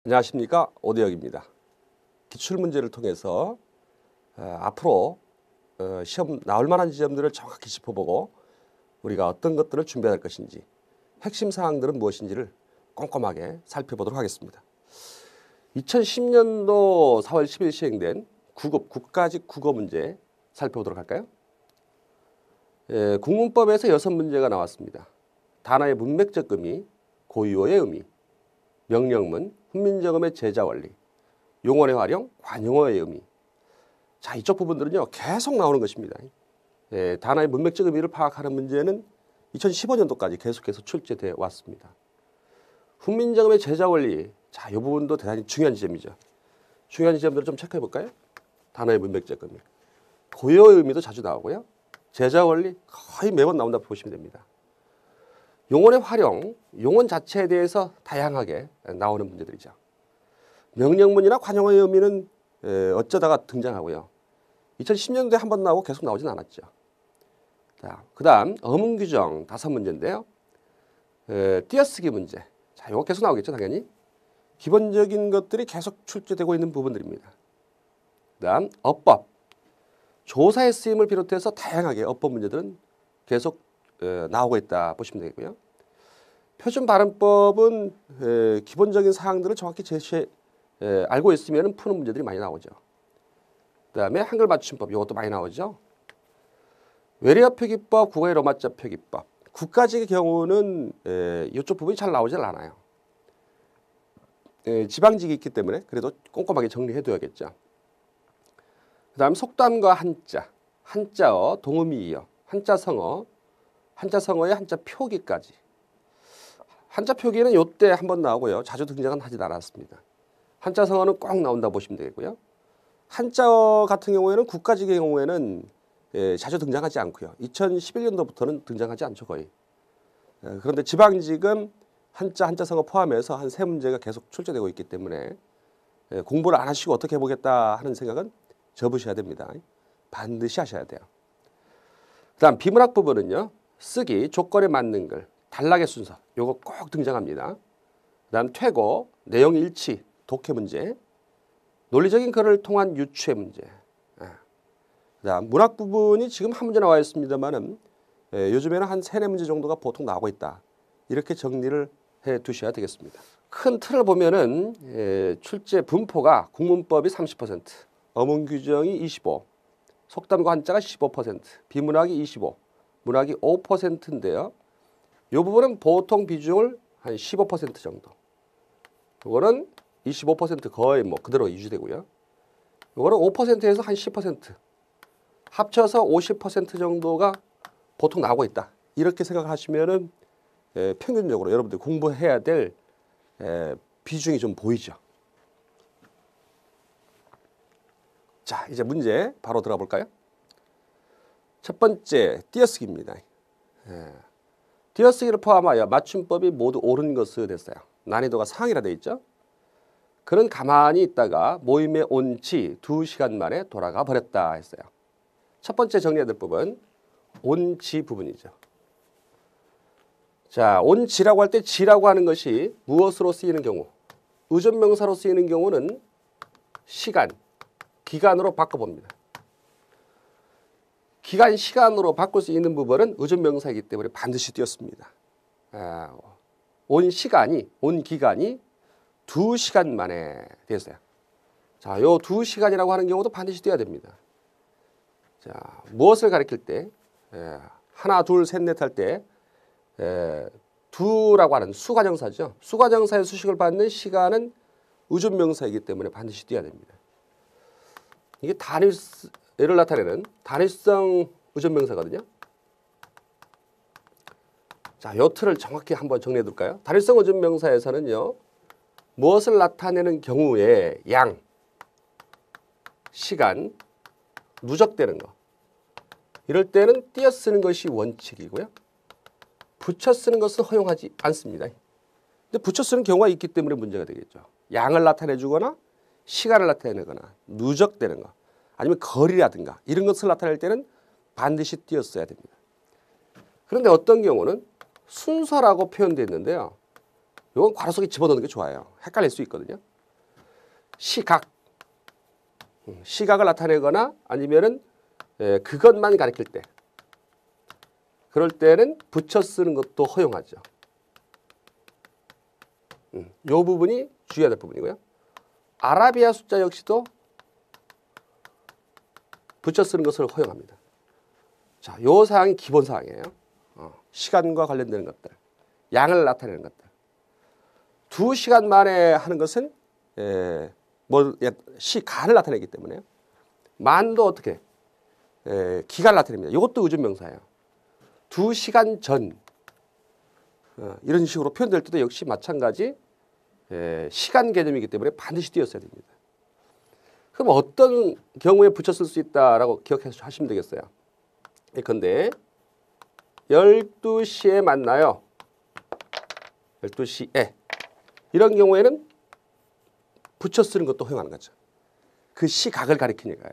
안녕하십니까, 오대혁입니다. 기출문제를 통해서 앞으로 시험 나올 만한 지점들을 정확히 짚어보고 우리가 어떤 것들을 준비해야 할 것인지, 핵심 사항들은 무엇인지를 꼼꼼하게 살펴보도록 하겠습니다. 2010년도 4월 10일 시행된 9급 국가직 국어 문제 살펴보도록 할까요? 국문법에서 6문제가 나왔습니다. 단어의 문맥적 의미, 고유어의 의미, 명령문, 훈민정음의 제자원리, 용언의 활용, 관용어의 의미. 자, 이쪽 부분들은요 계속 나오는 것입니다. 단어의 문맥적 의미를 파악하는 문제는 2015년도까지 계속해서 출제되어 왔습니다. 훈민정음의 제자원리, 자, 이 부분도 대단히 중요한 지점이죠. 중요한 지점들을 좀 체크해 볼까요? 단어의 문맥적 의미, 고유어의 의미도 자주 나오고요. 제자원리 거의 매번 나온다고 보시면 됩니다. 용언의 활용, 용언 자체에 대해서 다양하게 나오는 문제들이죠. 명령문이나 관용어의 의미는 어쩌다가 등장하고요. 2010년도에 한 번 나오고 계속 나오진 않았죠. 자, 그 다음 어문규정 5문제인데요. 띄어쓰기 문제. 자, 이거 계속 나오겠죠, 당연히. 기본적인 것들이 계속 출제되고 있는 부분들입니다. 그 다음 어법. 조사의 쓰임을 비롯해서 다양하게 어법 문제들은 계속 나오고 있다 보시면 되겠고요. 표준 발음법은 기본적인 사항들을 정확히 알고 있으면 푸는 문제들이 많이 나오죠. 그다음에 한글 맞춤법 이것도 많이 나오죠. 외래어 표기법, 국어의 로마자 표기법. 국가직의 경우는 이쪽 부분이 잘 나오질 않아요. 지방직이 있기 때문에 그래도 꼼꼼하게 정리해둬야겠죠. 그다음 속담과 한자, 한자어, 동의미어, 한자성어, 한자성어의 한자 표기까지. 한자 표기는 이때 한번 나오고요. 자주 등장은 하진 않았습니다. 한자성어는 꼭 나온다 보시면 되겠고요. 한자어 같은 경우에는 국가직의 경우에는 자주 등장하지 않고요. 2011년도부터는 등장하지 않죠, 거의. 그런데 지방직은 한자성어 포함해서 한 3문제가 계속 출제되고 있기 때문에 공부를 안 하시고 어떻게 해보겠다 하는 생각은 접으셔야 됩니다. 반드시 하셔야 돼요. 그다음 비문학 부분은요. 쓰기, 조건에 맞는 글, 단락의 순서 요거 꼭 등장합니다. 그다음 퇴고, 내용 일치, 독해 문제, 논리적인 글을 통한 유추의 문제. 그다음 문학 부분이 지금 한 문제 나와 있습니다만은 요즘에는 한 3-4문제 정도가 보통 나오고 있다. 이렇게 정리를 해 두셔야 되겠습니다. 큰 틀을 보면은 출제 분포가 국문법이 30%, 어문규정이 25%, 속담과 한자가 15%, 비문학이 25%, 문학이 5%인데요. 이 부분은 보통 비중을 한 15% 정도. 이거는 25% 거의 뭐 그대로 유지되고요. 이거는 5%에서 한 10%. 합쳐서 50% 정도가 보통 나오고 있다. 이렇게 생각하시면은 평균적으로 여러분들 공부해야 될 비중이 좀 보이죠. 자, 이제 문제 바로 들어가 볼까요? 첫 번째, 띄어쓰기입니다. 띄어쓰기를 포함하여 맞춤법이 모두 옳은 것으로 됐어요. 난이도가 상이라 되어 있죠. 그는 가만히 있다가 모임에 온 지 2시간 만에 돌아가 버렸다 했어요. 첫 번째 정리해야 될 부분, 온 지 부분이죠. 자, 온 지라고 할 때 지라고 하는 것이 무엇으로 쓰이는 경우, 의존명사로 쓰이는 경우는 시간, 기간으로 바꿔봅니다. 기간, 시간으로 바꿀 수 있는 부분은 의존명사이기 때문에 반드시 띄었습니다. 온 시간이, 온 기간이 2시간 만에 됐어요. 자, 요 2시간이라고 하는 경우도 반드시 띄어야 됩니다. 자, 무엇을 가리킬 때, 하나, 둘, 셋, 넷 할 때, 두라고 하는 수관형사죠. 수관형사의 수식을 받는 시간은 의존명사이기 때문에 반드시 띄어야 됩니다. 이게 단일을 나타내는 단일성 의존명사거든요. 자, 요 틀을 정확히 한번 정리해 둘까요? 단일성 의존명사에서는요. 무엇을 나타내는 경우에 양, 시간, 누적되는 거. 이럴 때는 띄어 쓰는 것이 원칙이고요. 붙여 쓰는 것은 허용하지 않습니다. 근데 붙여 쓰는 경우가 있기 때문에 문제가 되겠죠. 양을 나타내 주거나 시간을 나타내거나 누적되는 거 아니면 거리라든가 이런 것을 나타낼 때는 반드시 띄어 써야 됩니다. 그런데 어떤 경우는 순서라고 표현되어 있는데요. 이건 괄호 속에 집어넣는 게 좋아요. 헷갈릴 수 있거든요. 시각. 시각을 나타내거나 아니면은 그것만 가리킬 때. 그럴 때는 붙여 쓰는 것도 허용하죠. 이 부분이 주의해야 될 부분이고요. 아라비아 숫자 역시도 붙여 쓰는 것을 허용합니다. 자, 요 사항이 기본 사항이에요. 시간과 관련되는 것들, 양을 나타내는 것들. 2시간 만에 하는 것은 시간을 나타내기 때문에 만도 어떻게 기간을 나타냅니다. 이것도 의존명사예요. 2시간 전 이런 식으로 표현될 때도 역시 마찬가지 시간 개념이기 때문에 반드시 띄었어야 됩니다. 그럼 어떤 경우에 붙였을 수 있다라고 기억해서 하시면 되겠어요. 예컨대 12시에 만나요. 12시에 이런 경우에는 붙여 쓰는 것도 허용하는 거죠. 그 시각을 가리키니까요.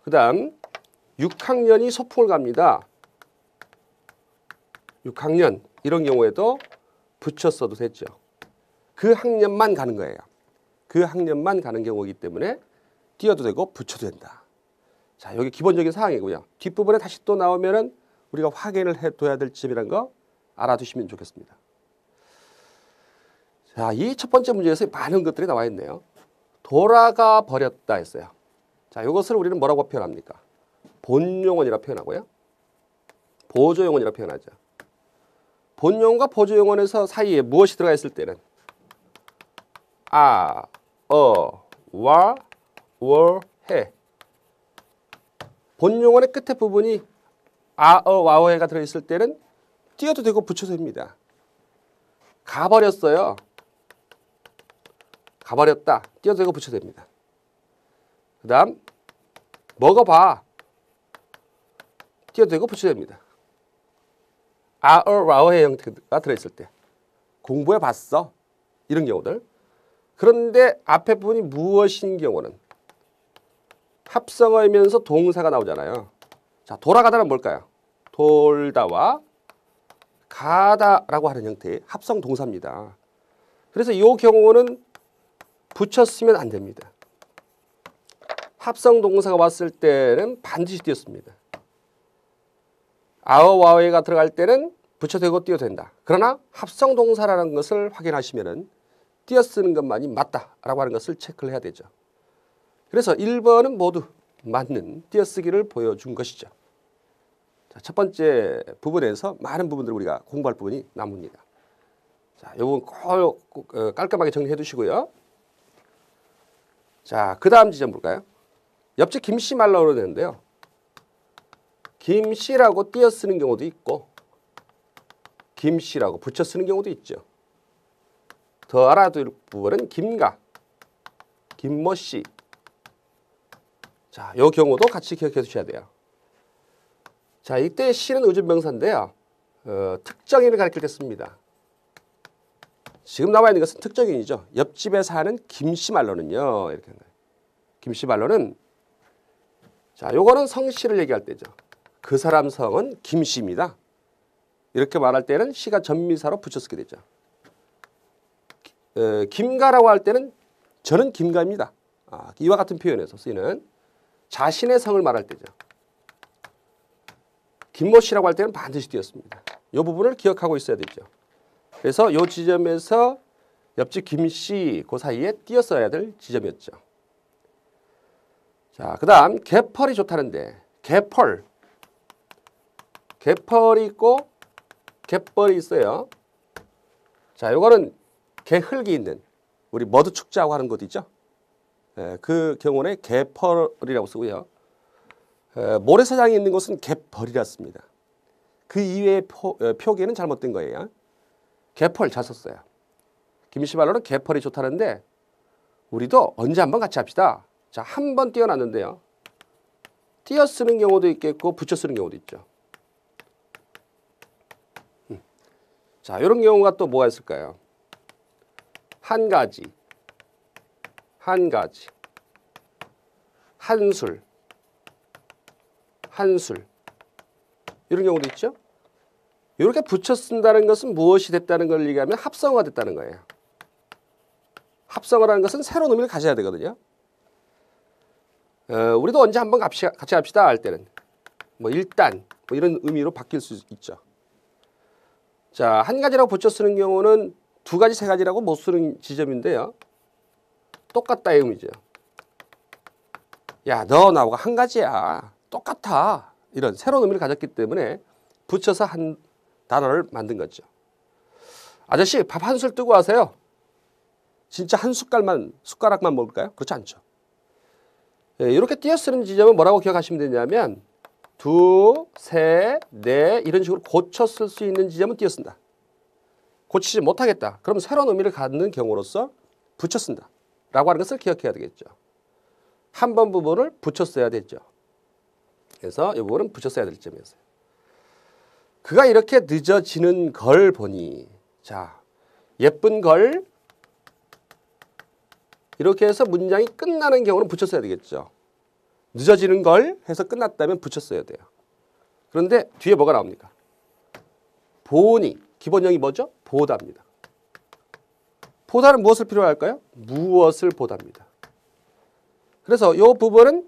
그 다음 6학년이 소풍을 갑니다. 6학년 이런 경우에도 붙여 써도 됐죠. 그 학년만 가는 거예요. 그 학년만 가는 경우이기 때문에 띄어도 되고 붙여도 된다. 자, 여기 기본적인 사항이고요. 뒷부분에 다시 또 나오면은 우리가 확인을 해둬야 될 점이란 거 알아두시면 좋겠습니다. 자, 이 첫 번째 문제에서 많은 것들이 나와 있네요. 돌아가 버렸다 했어요. 자, 이것을 우리는 뭐라고 표현합니까? 본용언이라 표현하고요. 보조용언이라 표현하죠. 본용과 보조용언에서 사이에 무엇이 들어가 있을 때는 아, 와, 해. 본용언의 끝에 부분이 와, 해가 들어있을 때는 띄어도 되고 붙여도 됩니다. 가버렸어요. 가버렸다. 띄어도 되고 붙여도 됩니다. 그 다음 먹어봐. 띄어도 되고 붙여도 됩니다. 와의 형태가 들어있을 때 공부해봤어. 이런 경우들. 그런데 앞에 부분이 무엇인 경우는 합성어이면서 동사가 나오잖아요. 자, 돌아가다는 뭘까요? 돌다와 가다라고 하는 형태의 합성 동사입니다. 그래서 이 경우는 붙였으면 안 됩니다. 합성 동사가 왔을 때는 반드시 띄었습니다. 와웨가 들어갈 때는 붙여되고 띄어도 된다. 그러나 합성 동사라는 것을 확인하시면은 띄어 쓰는 것만이 맞다라고 하는 것을 체크를 해야 되죠. 그래서 1번은 모두 맞는 띄어쓰기를 보여준 것이죠. 자, 첫 번째 부분에서 많은 부분들을 우리가 공부할 부분이 남습니다. 자, 이 부분 꼭 깔끔하게 정리해 두시고요. 자, 그 다음 지점 볼까요? 옆집 김씨 말로 되는데요. 김씨라고 띄어 쓰는 경우도 있고 김씨라고 붙여 쓰는 경우도 있죠. 더 알아둘 부분은 김가, 김모씨. 자, 이 경우도 같이 기억해 두셔야 돼요. 자, 이때 씨는 의존명사인데요. 특정인을 가리킬 때 씁니다. 지금 나와 있는 것은 특정인이죠. 옆집에 사는 김씨 말로는요. 이렇게 하는 거예요. 김씨 말로는 자, 요거는 성씨를 얘기할 때죠. 그 사람 성은 김씨입니다. 이렇게 말할 때는 씨가 전미사로 붙여 쓰게 되죠. 김가라고 할 때는 저는 김가입니다. 이와 같은 표현에서 쓰이는 자신의 성을 말할 때죠. 김모씨라고 할 때는 반드시 띄었습니다. 이 부분을 기억하고 있어야 되죠. 그래서 이 지점에서 옆집 김씨 그 사이에 띄었어야 될 지점이었죠. 자, 그 다음 개펄이 좋다는데 개펄이 있고 갯벌이 있어요. 자, 요거는 개흙이 있는 우리 머드 축제하고 하는 곳 있죠. 그 경우는 개펄이라고 쓰고요. 모래사장이 있는 곳은 갯벌이라 씁니다. 그 이외의 표기는 잘못된 거예요. 개펄 잘 썼어요. 김씨 말로는 개펄이 좋다는데 우리도 언제 한번 같이 합시다. 자, 한 번 띄어놨는데요. 띄어 쓰는 경우도 있겠고 붙여 쓰는 경우도 있죠. 자, 이런 경우가 또 뭐가 있을까요? 한 가지, 한술 이런 경우도 있죠. 이렇게 붙여 쓴다는 것은 무엇이 됐다는 걸 얘기하면 합성어가 됐다는 거예요. 합성어라는 것은 새로운 의미를 가져야 되거든요. 우리도 언제 한번 같이 합시다 할 때는 뭐 일단 뭐 이런 의미로 바뀔 수 있죠. 자, 한 가지라고 붙여 쓰는 경우는 두 가지, 세 가지라고 못 쓰는 지점인데요. 똑같다의 의미죠. 야, 너 나하고 한 가지야. 똑같아. 이런 새로운 의미를 가졌기 때문에 붙여서 한 단어를 만든 거죠. 아저씨, 밥 한 술 뜨고 하세요. 진짜 한 숟가락만 먹을까요? 그렇지 않죠. 예, 이렇게 띄어쓰는 지점은 뭐라고 기억하시면 되냐면 두, 세, 네 이런 식으로 고쳐 쓸 수 있는 지점은 띄어쓴다. 고치지 못하겠다. 그럼 새로운 의미를 갖는 경우로서 붙여 쓴다. 라고 하는 것을 기억해야 되겠죠. 한 번 부분을 붙여 써야 되죠. 그래서 이 부분은 붙여 써야 될 점이었어요. 그가 이렇게 늦어지는 걸 보니, 자, 예쁜 걸 이렇게 해서 문장이 끝나는 경우는 붙여 써야 되겠죠. 늦어지는 걸 해서 끝났다면 붙여 써야 돼요. 그런데 뒤에 뭐가 나옵니까? 보니, 기본형이 뭐죠? 보다입니다. 보다는 무엇을 필요로 할까요? 무엇을 보답니다. 그래서 이 부분은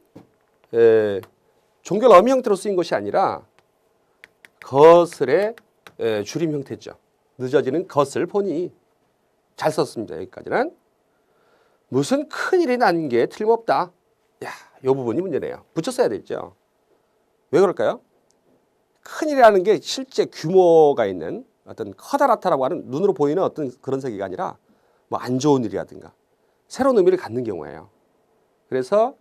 종결 어미 형태로 쓰인 것이 아니라 것을의 줄임 형태죠. 늦어지는 것을 보니 잘 썼습니다. 여기까지는. 무슨 큰일이 난 게 틀림없다. 야, 이 부분이 문제네요. 붙여 써야 되죠. 왜 그럴까요? 큰일이라는 게 실제 규모가 있는 어떤 커다랗다라고 하는 눈으로 보이는 어떤 그런 세계가 아니라 뭐 안 좋은 일이라든가 새로운 의미를 갖는 경우예요. 그래서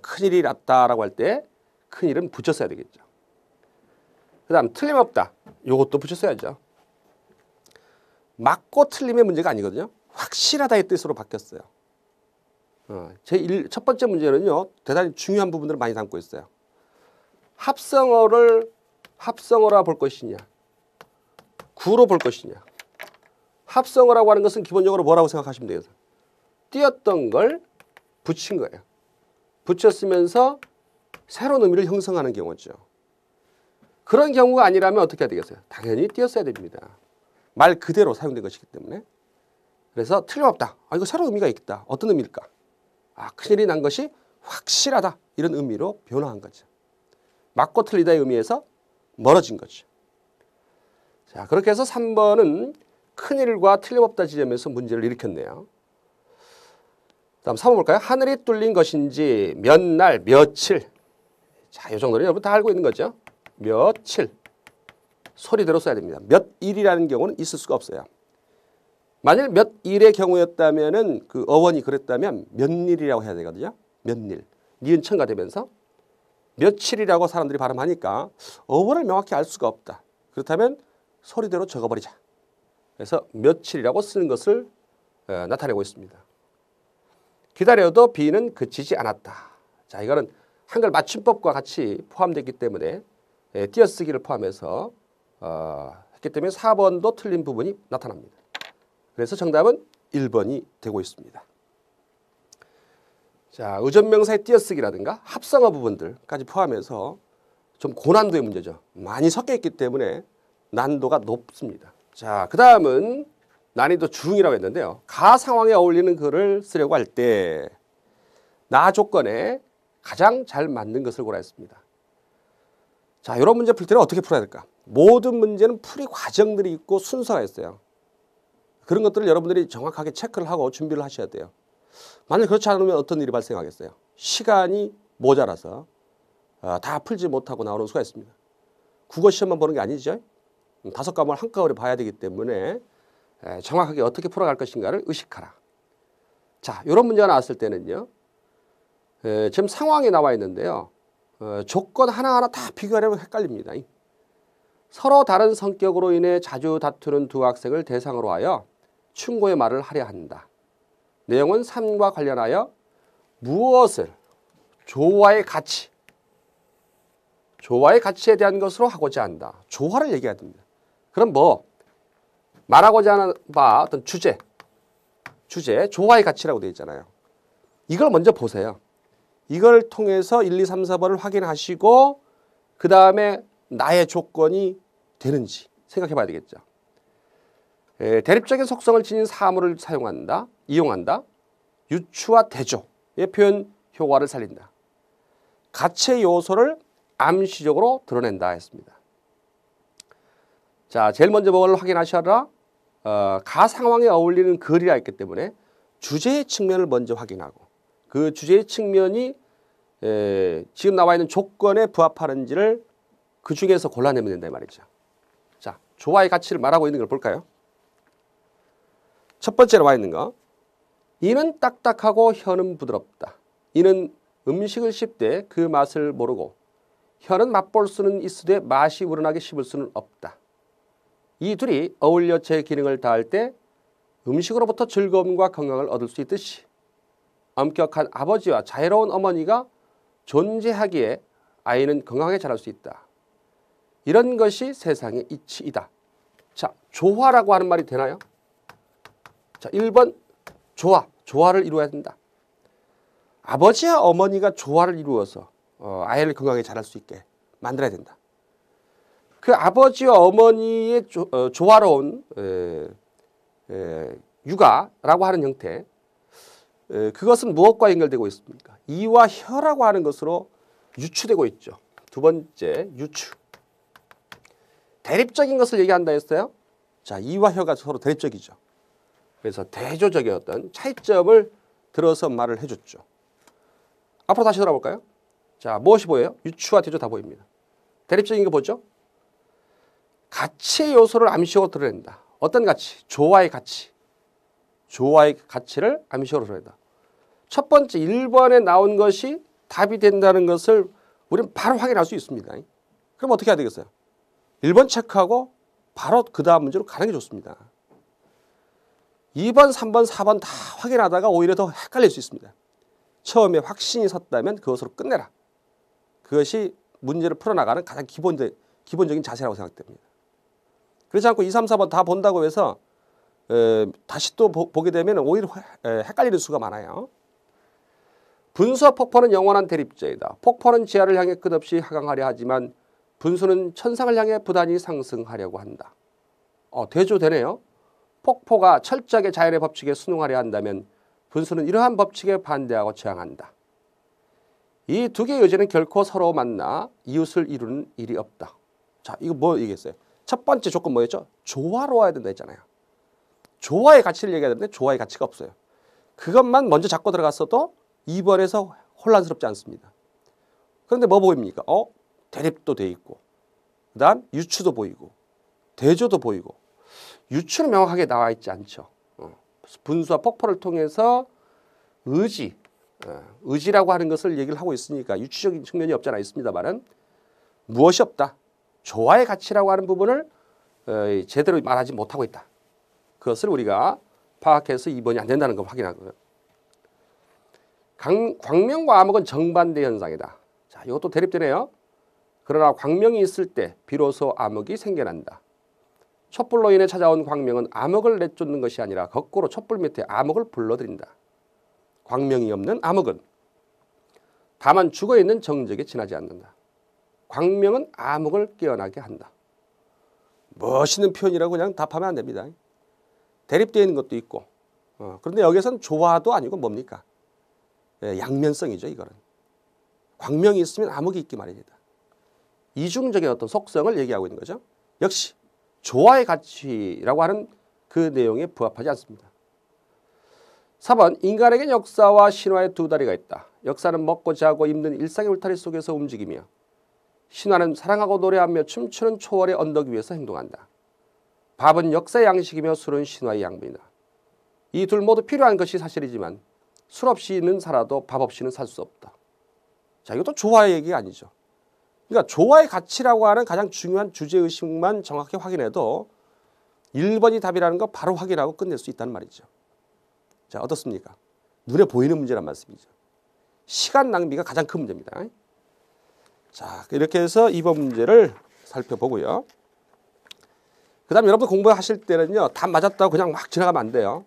큰일이 났다라고 할 때 큰일은 붙여 써야 되겠죠. 그 다음 틀림없다. 이것도 붙여 써야죠. 맞고 틀림의 문제가 아니거든요. 확실하다의 뜻으로 바뀌었어요. 첫 번째 문제는요. 대단히 중요한 부분들을 많이 담고 있어요. 합성어를 합성어라 볼 것이냐, 구로 볼 것이냐. 합성어라고 하는 것은 기본적으로 뭐라고 생각하시면 돼요? 띄었던 걸 붙인 거예요. 붙였으면서 새로운 의미를 형성하는 경우죠. 그런 경우가 아니라면 어떻게 해야 되겠어요? 당연히 띄었어야 됩니다. 말 그대로 사용된 것이기 때문에. 그래서 틀림없다. 이거 새로운 의미가 있다. 어떤 의미일까? 큰일이 난 것이 확실하다. 이런 의미로 변화한 거죠. 맞고 틀리다의 의미에서 멀어진 거죠. 자, 그렇게 해서 3번은 큰일과 틀림없다 지점에서 문제를 일으켰네요. 다음 3번 볼까요? 하늘이 뚫린 것인지 몇 날, 며칠. 자, 이 정도는 여러분 다 알고 있는 거죠. 며칠. 소리대로 써야 됩니다. 몇 일이라는 경우는 있을 수가 없어요. 만일 몇 일의 경우였다면은 그 어원이 그랬다면 몇 일이라고 해야 되거든요. 몇 일. 니은 첨가되면서 며칠이라고 사람들이 발음하니까 어원을 명확히 알 수가 없다. 그렇다면 소리대로 적어버리자. 그래서 며칠이라고 쓰는 것을 나타내고 있습니다. 기다려도 비는 그치지 않았다. 자, 이거는 한글 맞춤법과 같이 포함되기 때문에 띄어쓰기를 포함해서 했기 때문에 4번도 틀린 부분이 나타납니다. 그래서 정답은 1번이 되고 있습니다. 자, 의존명사의 띄어쓰기라든가 합성어 부분들까지 포함해서 좀 고난도의 문제죠. 많이 섞여 있기 때문에 난도가 높습니다. 자, 그 다음은 난이도 중이라고 했는데요. 가 상황에 어울리는 글을 쓰려고 할 때 나 조건에 가장 잘 맞는 것을 고라 했습니다. 자, 이런 문제 풀 때는 어떻게 풀어야 될까? 모든 문제는 풀이 과정들이 있고 순서가 있어요. 그런 것들을 여러분들이 정확하게 체크를 하고 준비를 하셔야 돼요. 만약 그렇지 않으면 어떤 일이 발생하겠어요? 시간이 모자라서 다 풀지 못하고 나오는 수가 있습니다. 국어 시험만 보는 게 아니죠. 5과목을 한꺼번에 봐야 되기 때문에 정확하게 어떻게 풀어갈 것인가를 의식하라. 자, 이런 문제가 나왔을 때는요. 지금 상황이 나와 있는데요. 조건 하나하나 다 비교하려면 헷갈립니다. 서로 다른 성격으로 인해 자주 다투는 두 학생을 대상으로 하여 충고의 말을 하려 한다. 내용은 삶과 관련하여 무엇을 조화의 가치, 조화의 가치에 대한 것으로 하고자 한다. 조화를 얘기해야 됩니다. 그럼 뭐 말하고자 하는 바 어떤 주제, 조화의 가치라고 되어 있잖아요. 이걸 먼저 보세요. 이걸 통해서 1, 2, 3, 4번을 확인하시고 그 다음에 나의 조건이 되는지 생각해 봐야 되겠죠. 대립적인 속성을 지닌 사물을 이용한다. 유추와 대조의 표현 효과를 살린다. 가치의 요소를 암시적으로 드러낸다 했습니다. 자, 제일 먼저 뭘 확인하셔라. 가 상황에 어울리는 글이라 했기 때문에 주제의 측면을 먼저 확인하고 그 주제의 측면이 지금 나와 있는 조건에 부합하는지를 그 중에서 골라내면 된다 이 말이죠. 자, 조화의 가치를 말하고 있는 걸 볼까요? 첫 번째 나와 있는 거. 이는 딱딱하고 혀는 부드럽다. 이는 음식을 씹되 그 맛을 모르고 혀는 맛볼 수는 있으되 맛이 우러나게 씹을 수는 없다. 이 둘이 어울려 제 기능을 다할 때 음식으로부터 즐거움과 건강을 얻을 수 있듯이 엄격한 아버지와 자애로운 어머니가 존재하기에 아이는 건강하게 자랄 수 있다. 이런 것이 세상의 이치이다. 자, 조화라고 하는 말이 되나요? 자, 1번 조화를 이루어야 된다. 아버지와 어머니가 조화를 이루어서 아이를 건강하게 자랄 수 있게 만들어야 된다. 그 아버지와 어머니의 조화로운 육아라고 하는 형태, 그것은 무엇과 연결되고 있습니까? 이와 혀라고 하는 것으로 유추되고 있죠. 두 번째, 유추. 대립적인 것을 얘기한다 했어요. 자, 이와 혀가 서로 대립적이죠. 그래서 대조적인 어떤 차이점을 들어서 말을 해줬죠. 앞으로 다시 돌아볼까요? 자, 무엇이 보여요? 유추와 대조 다 보입니다. 대립적인 거 보죠? 가치의 요소를 암시적으로 드러낸다. 어떤 가치? 조화의 가치. 조화의 가치를 암시적으로 드러낸다. 첫 번째 1번에 나온 것이 답이 된다는 것을 우리는 바로 확인할 수 있습니다. 그럼 어떻게 해야 되겠어요? 1번 체크하고 바로 그 다음 문제로 가는 게 좋습니다. 2번, 3번, 4번 다 확인하다가 오히려 더 헷갈릴 수 있습니다. 처음에 확신이 섰다면 그것으로 끝내라. 그것이 문제를 풀어나가는 가장 기본적인 자세라고 생각됩니다. 그렇지 않고 2, 3, 4번 다 본다고 해서 다시 또 보게 되면 오히려 헷갈리는 수가 많아요. 분수와 폭포는 영원한 대립제이다. 폭포는 지하를 향해 끝없이 하강하려 하지만 분수는 천상을 향해 부단히 상승하려고 한다. 대조되네요. 폭포가 철저하게 자연의 법칙에 순응하려 한다면 분수는 이러한 법칙에 반대하고 저항한다. 이 두 개의 의지는 결코 서로 만나 이웃을 이루는 일이 없다. 자, 이거 뭐 얘기했어요? 첫 번째 조건 뭐였죠? 조화로워야 된다 했잖아요. 조화의 가치를 얘기해야 되는데 조화의 가치가 없어요. 그것만 먼저 잡고 들어갔어도 2번에서 혼란스럽지 않습니다. 그런데 뭐 보입니까? 대립도 돼 있고 그 다음 유추도 보이고 대조도 보이고 유추는 명확하게 나와 있지 않죠. 분수와 폭포를 통해서 의지라고 하는 것을 얘기를 하고 있으니까 유추적인 측면이 없지 않아 있습니다만은 무엇이 없다. 조화의 가치라고 하는 부분을 제대로 말하지 못하고 있다. 그것을 우리가 파악해서 2번이 안 된다는 걸 확인하고요. 광명과 암흑은 정반대 현상이다. 자, 이것도 대립되네요. 그러나 광명이 있을 때 비로소 암흑이 생겨난다. 촛불로 인해 찾아온 광명은 암흑을 내쫓는 것이 아니라 거꾸로 촛불 밑에 암흑을 불러들인다. 광명이 없는 암흑은 다만 죽어있는 정적에 지나지 않는다. 광명은 암흑을 깨어나게 한다. 멋있는 표현이라고 그냥 답하면 안 됩니다. 대립되어 있는 것도 있고 그런데 여기서는 조화도 아니고 뭡니까? 양면성이죠. 이거는. 광명이 있으면 암흑이 있기 마련이다. 이중적인 어떤 속성을 얘기하고 있는 거죠. 역시 조화의 가치라고 하는 그 내용에 부합하지 않습니다. 4번 인간에겐 역사와 신화의 두 다리가 있다. 역사는 먹고 자고 입는 일상의 울타리 속에서 움직이며 신화는 사랑하고 노래하며 춤추는 초월의 언덕 위에서 행동한다. 밥은 역사의 양식이며 술은 신화의 양분이다. 이 둘 모두 필요한 것이 사실이지만 술 없이는 살아도 밥 없이는 살 수 없다. 자, 이것도 조화의 얘기가 아니죠. 그러니까 조화의 가치라고 하는 가장 중요한 주제의식만 정확히 확인해도 1번이 답이라는 거 바로 확인하고 끝낼 수 있다는 말이죠. 자, 어떻습니까? 눈에 보이는 문제란 말씀이죠. 시간 낭비가 가장 큰 문제입니다. 자, 이렇게 해서 2번 문제를 살펴보고요. 그 다음 여러분들 공부하실 때는요. 답 맞았다고 그냥 막 지나가면 안 돼요.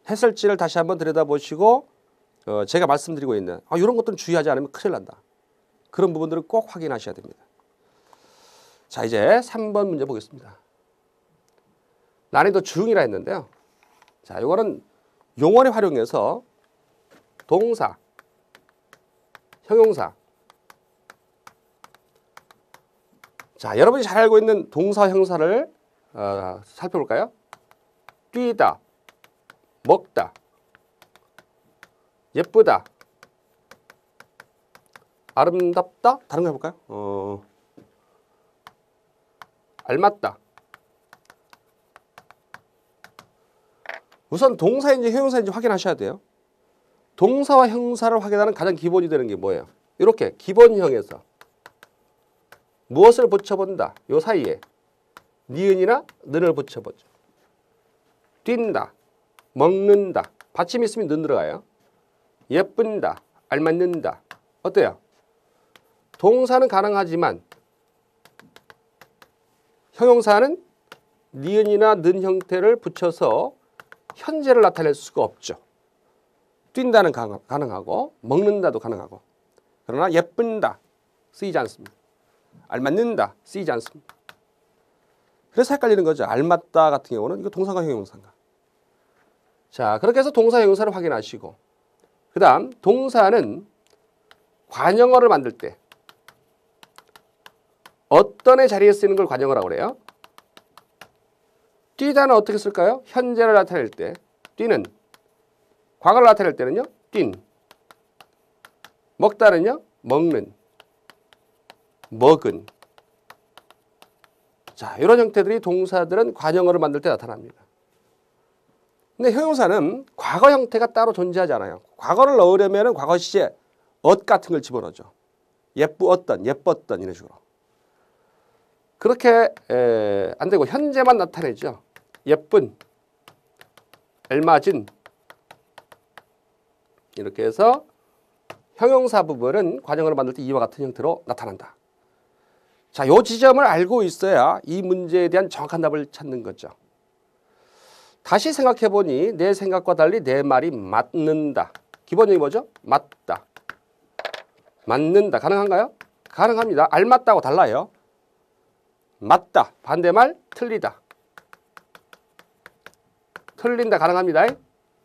해설지를 다시 한번 들여다보시고 제가 말씀드리고 있는 이런 것들은 주의하지 않으면 큰일 난다. 그런 부분들을 꼭 확인하셔야 됩니다. 자, 이제 3번 문제 보겠습니다. 난이도 중이라 했는데요. 자, 이거는 용언에 활용해서 동사, 형용사. 자, 여러분이 잘 알고 있는 동사, 형용사를 살펴볼까요? 뛰다, 먹다, 예쁘다, 아름답다. 다른 거 해볼까요? 알맞다. 우선 동사인지 형용사인지 확인하셔야 돼요. 동사와 형용사를 확인하는 가장 기본이 되는 게 뭐예요? 이렇게 기본형에서 무엇을 붙여본다. 요 사이에 니은이나 는을 붙여보죠. 뛴다, 먹는다. 받침이 있으면 는 들어가요. 예쁜다, 알맞는다. 어때요? 동사는 가능하지만 형용사는 니은이나 는 형태를 붙여서 현재를 나타낼 수가 없죠. 뛴다는 가능하고 먹는다도 가능하고. 그러나 예쁜다 쓰이지 않습니다. 알맞는다 쓰이지 않습니다. 그래서 헷갈리는 거죠. 알맞다 같은 경우는 이거 동사가 형용사인가. 자, 그렇게 해서 동사 형용사를 확인하시고, 그 다음 동사는 관형어를 만들 때 어떤의 자리에 쓰이는 걸 관형어라고 그래요? 뛰다는 어떻게 쓸까요? 현재를 나타낼 때 뛰는, 과거를 나타낼 때는요 뛴, 먹다는요 먹는, 먹은. 자, 이런 형태들이 동사들은 관형어를 만들 때 나타납니다. 근데 형용사는 과거 형태가 따로 존재하지 않아요. 과거를 넣으려면 과거 시제 엇 같은 걸 집어넣죠. 예쁘었던, 예뻤던 이런 식으로. 그렇게 안 되고 현재만 나타내죠. 예쁜, 알맞은. 이렇게 해서 형용사 부분은 관형어를 만들 때 이와 같은 형태로 나타난다. 자, 요 지점을 알고 있어야 이 문제에 대한 정확한 답을 찾는 거죠. 다시 생각해 보니 내 생각과 달리 내 말이 맞는다. 기본형이 뭐죠? 맞다. 맞는다. 가능한가요? 가능합니다. 알맞다고 달라요. 맞다. 반대말 틀리다. 틀린다. 가능합니다.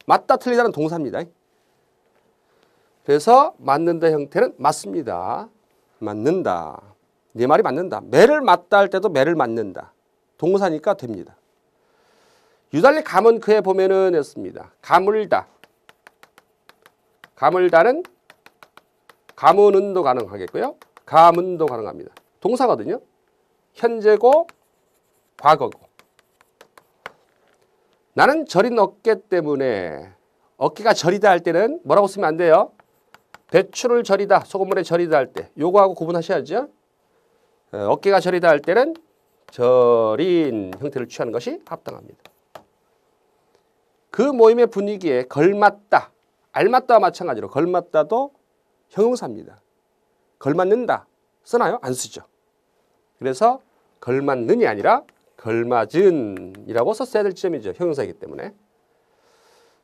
맞다, 틀리다는 동사입니다. 그래서 맞는다 형태는 맞습니다. 맞는다. 네 말이 맞는다. 매를 맞다 할 때도 매를 맞는다. 동사니까 됩니다. 유달리 감은 그에 보면은 했습니다. 가물다. 가물다는 가무는도 가능하겠고요. 가문도 가능합니다. 동사거든요. 현재고 과거고. 나는 저린 어깨 때문에, 어깨가 저리다 할 때는 뭐라고 쓰면 안 돼요? 배추를 저리다, 소금물에 저리다 할 때 요거하고 구분하셔야죠. 어깨가 저리다 할 때는 저린 형태를 취하는 것이 합당합니다. 그 모임의 분위기에 걸맞다, 알맞다와 마찬가지로 걸맞다도 형용사입니다. 걸맞는다 쓰나요? 안 쓰죠. 그래서 걸맞는이 아니라 걸맞은이라고 썼어야 될 지점이죠. 형용사이기 때문에.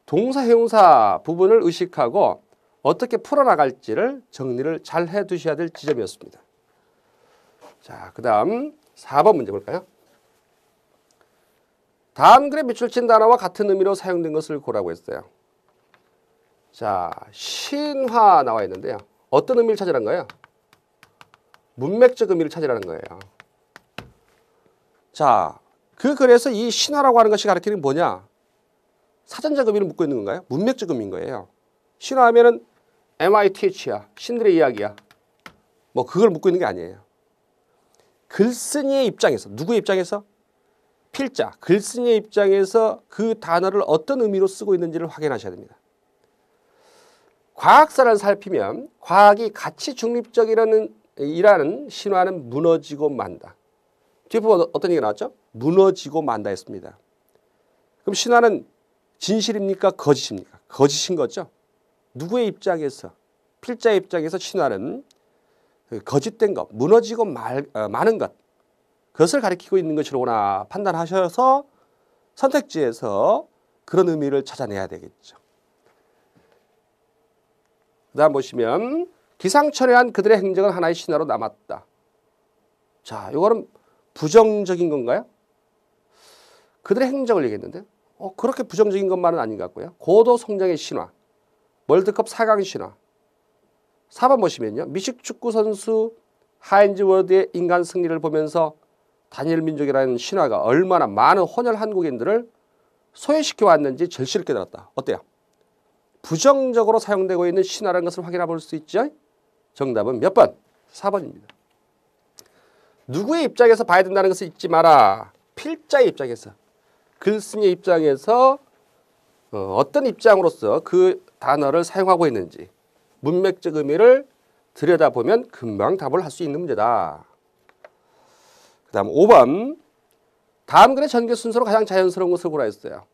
동사, 형용사 부분을 의식하고 어떻게 풀어나갈지를 정리를 잘 해두셔야 될 지점이었습니다. 자, 그 다음 4번 문제 볼까요? 다음 글에 밑줄친 단어와 같은 의미로 사용된 것을 고라고 했어요. 자, 신화 나와 있는데요. 어떤 의미를 찾으라는 거예요? 문맥적 의미를 찾으라는 거예요. 자, 그 글에서 이 신화라고 하는 것이 가리키는 게 뭐냐? 사전적 의미를 묻고 있는 건가요? 문맥적 의미인 거예요. 신화하면은 MITH야. 신들의 이야기야. 뭐 그걸 묻고 있는 게 아니에요. 글쓴이의 입장에서, 누구의 입장에서? 필자, 글쓴이의 입장에서 그 단어를 어떤 의미로 쓰고 있는지를 확인하셔야 됩니다. 과학사를 살피면 과학이 가치 중립적이라는 신화는 무너지고 만다. 뒤에 보면 어떤 얘기가 나왔죠? 무너지고 만다 했습니다. 그럼 신화는 진실입니까? 거짓입니까? 거짓인 거죠. 누구의 입장에서? 필자의 입장에서 신화는 거짓된 것, 무너지고 마는 것, 그것을 가리키고 있는 것이로구나 판단하셔서 선택지에서 그런 의미를 찾아내야 되겠죠. 그 다음 보시면 기상천외한 그들의 행적은 하나의 신화로 남았다. 자, 이거는 부정적인 건가요? 그들의 행적을 얘기했는데 그렇게 부정적인 것만은 아닌 것 같고요. 고도 성장의 신화, 월드컵 4강 신화. 4번 보시면요. 미식 축구 선수 하인즈 워드의 인간 승리를 보면서 다니엘 민족이라는 신화가 얼마나 많은 혼혈 한국인들을 소외시켜 왔는지 절실히 깨달았다. 어때요? 부정적으로 사용되고 있는 신화라는 것을 확인해 볼 수 있죠? 정답은 몇 번? 4번입니다. 누구의 입장에서 봐야 된다는 것을 잊지 마라. 필자의 입장에서, 글쓴이의 입장에서 어떤 입장으로서 그 단어를 사용하고 있는지 문맥적 의미를 들여다보면 금방 답을 할 수 있는 문제다. 그 다음 5번. 다음 글의 전개 순서로 가장 자연스러운 것을 고라 했어요.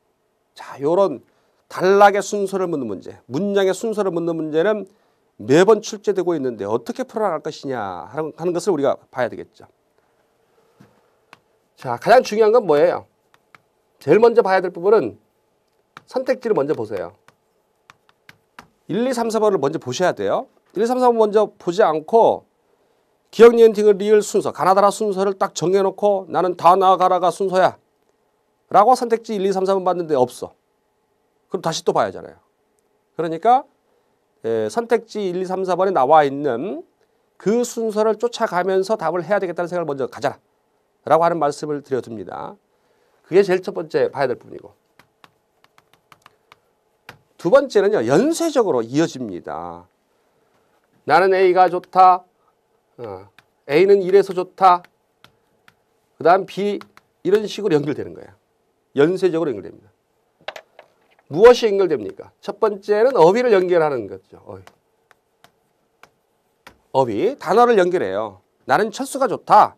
자, 요런 단락의 순서를 묻는 문제, 문장의 순서를 묻는 문제는 매번 출제되고 있는데 어떻게 풀어나갈 것이냐 하는 것을 우리가 봐야 되겠죠. 자, 가장 중요한 건 뭐예요? 제일 먼저 봐야 될 부분은 선택지를 먼저 보세요. 1, 2, 3, 4번을 먼저 보셔야 돼요. 1, 2, 3, 4번 먼저 보지 않고 기억, 니은, 디귿, 리을 순서, 가나다라 순서를 딱 정해놓고 나는 다 나가라가 순서야 라고 선택지 1, 2, 3, 4번 봤는데 없어. 그럼 다시 또 봐야 하잖아요. 그러니까 선택지 1, 2, 3, 4번에 나와 있는 그 순서를 쫓아가면서 답을 해야 되겠다는 생각을 먼저 가져라 라고 하는 말씀을 드려둡니다. 그게 제일 첫 번째 봐야 될 부분이고, 두 번째는요, 연쇄적으로 이어집니다. 나는 A가 좋다. A는 이래서 좋다. 그 다음 B, 이런 식으로 연결되는 거예요. 연쇄적으로 연결됩니다. 무엇이 연결됩니까? 첫 번째는 어휘를 연결하는 거죠. 어휘, 단어를 연결해요. 나는 철수가 좋다.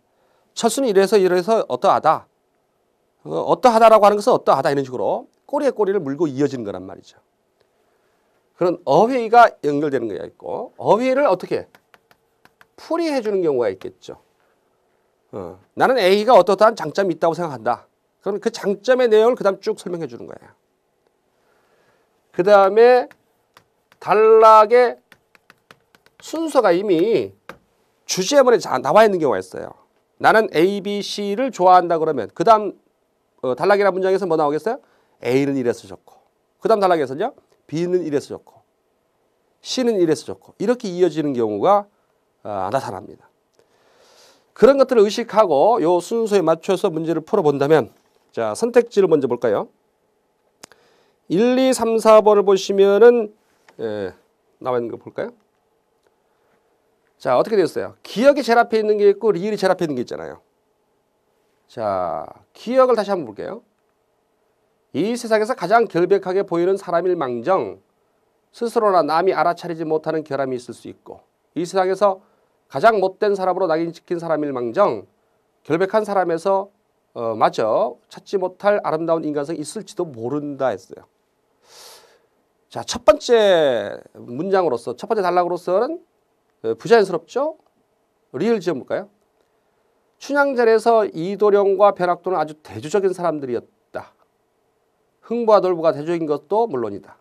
철수는 이래서 어떠하다. 어떠하다라고 하는 것은 어떠하다 이런 식으로 꼬리에 꼬리를 물고 이어지는 거란 말이죠. 그런 어휘가 연결되는 거가 있고, 어휘를 어떻게 풀이해 주는 경우가 있겠죠. 나는 A가 어떠한 장점이 있다고 생각한다. 그러면 그 장점의 내용을 그 다음 쭉 설명해 주는 거예요. 그 다음에 단락의 순서가 이미 주제문에 나와 있는 경우가 있어요. 나는 A, B, C를 좋아한다 그러면 그 다음 단락이라는 문장에서 뭐 나오겠어요? A는 이래서 좋고, 그 다음 단락에서는요, B는 이래서 좋고, C는 이래서 좋고, 이렇게 이어지는 경우가 나타납니다. 그런 것들을 의식하고 요 순서에 맞춰서 문제를 풀어본다면, 자, 선택지를 먼저 볼까요? 1, 2, 3, 4번을 보시면은 나와 있는 거 볼까요? 자, 어떻게 되었어요? 기억이 제일 앞에 있는 게 있고 리을이 제일 앞에 있는 게 있잖아요. 자, 기억을 다시 한번 볼게요. 이 세상에서 가장 결백하게 보이는 사람일 망정 스스로나 남이 알아차리지 못하는 결함이 있을 수 있고, 이 세상에서 가장 못된 사람으로 낙인 찍힌 사람일 망정 결백한 사람에서 마저 찾지 못할 아름다운 인간성이 있을지도 모른다 했어요. 자, 첫 번째 문장으로서, 첫 번째 단락으로서는 부자연스럽죠? 리을 지어볼까요? 춘향전에서 이도령과 변학도는 아주 대조적인 사람들이었다. 흥부와 놀부가 대조적인 것도 물론이다.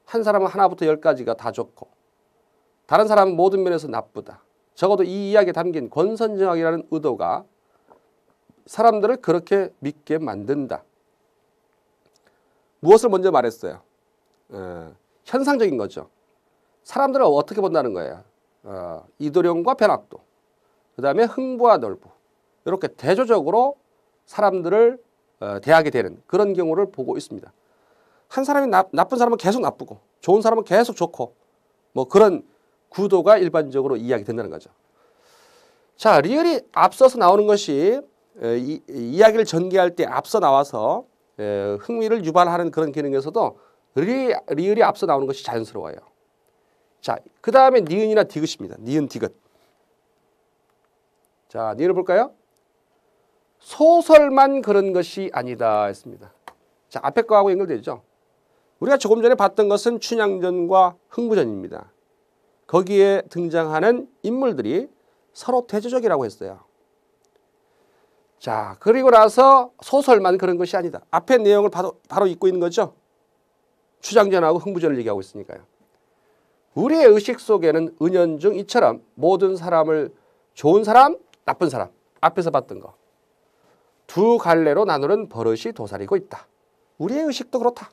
한 사람은 하나부터 10까지가 다 좋고 다른 사람은 모든 면에서 나쁘다. 적어도 이 이야기에 담긴 권선정학이라는 의도가 사람들을 그렇게 믿게 만든다. 무엇을 먼저 말했어요? 현상적인 거죠. 사람들을 어떻게 본다는 거예요? 이도령과 변학도, 그 다음에 흥부와 놀부, 이렇게 대조적으로 사람들을 대하게 되는 그런 경우를 보고 있습니다. 한 사람이 나쁜 사람은 계속 나쁘고 좋은 사람은 계속 좋고, 뭐 그런 구도가 일반적으로 이야기된다는 거죠. 자, 리을이 앞서서 나오는 것이 이야기를 전개할 때 앞서 나와서 흥미를 유발하는 그런 기능에서도 리을이 앞서 나오는 것이 자연스러워요. 자, 그 다음에 니은이나 디귿입니다. 니은, 디귿. 자, 니은을 볼까요? 소설만 그런 것이 아니다 했습니다. 자, 앞에 거하고 연결되죠. 우리가 조금 전에 봤던 것은 춘향전과 흥부전입니다. 거기에 등장하는 인물들이 서로 대조적이라고 했어요. 자, 그리고 나서 소설만 그런 것이 아니다. 앞에 내용을 바로 읽고 있는 거죠. 춘향전하고 흥부전을 얘기하고 있으니까요. 우리의 의식 속에는 은연중 이처럼 모든 사람을 좋은 사람, 나쁜 사람, 앞에서 봤던 거, 두 갈래로 나누는 버릇이 도사리고 있다. 우리의 의식도 그렇다.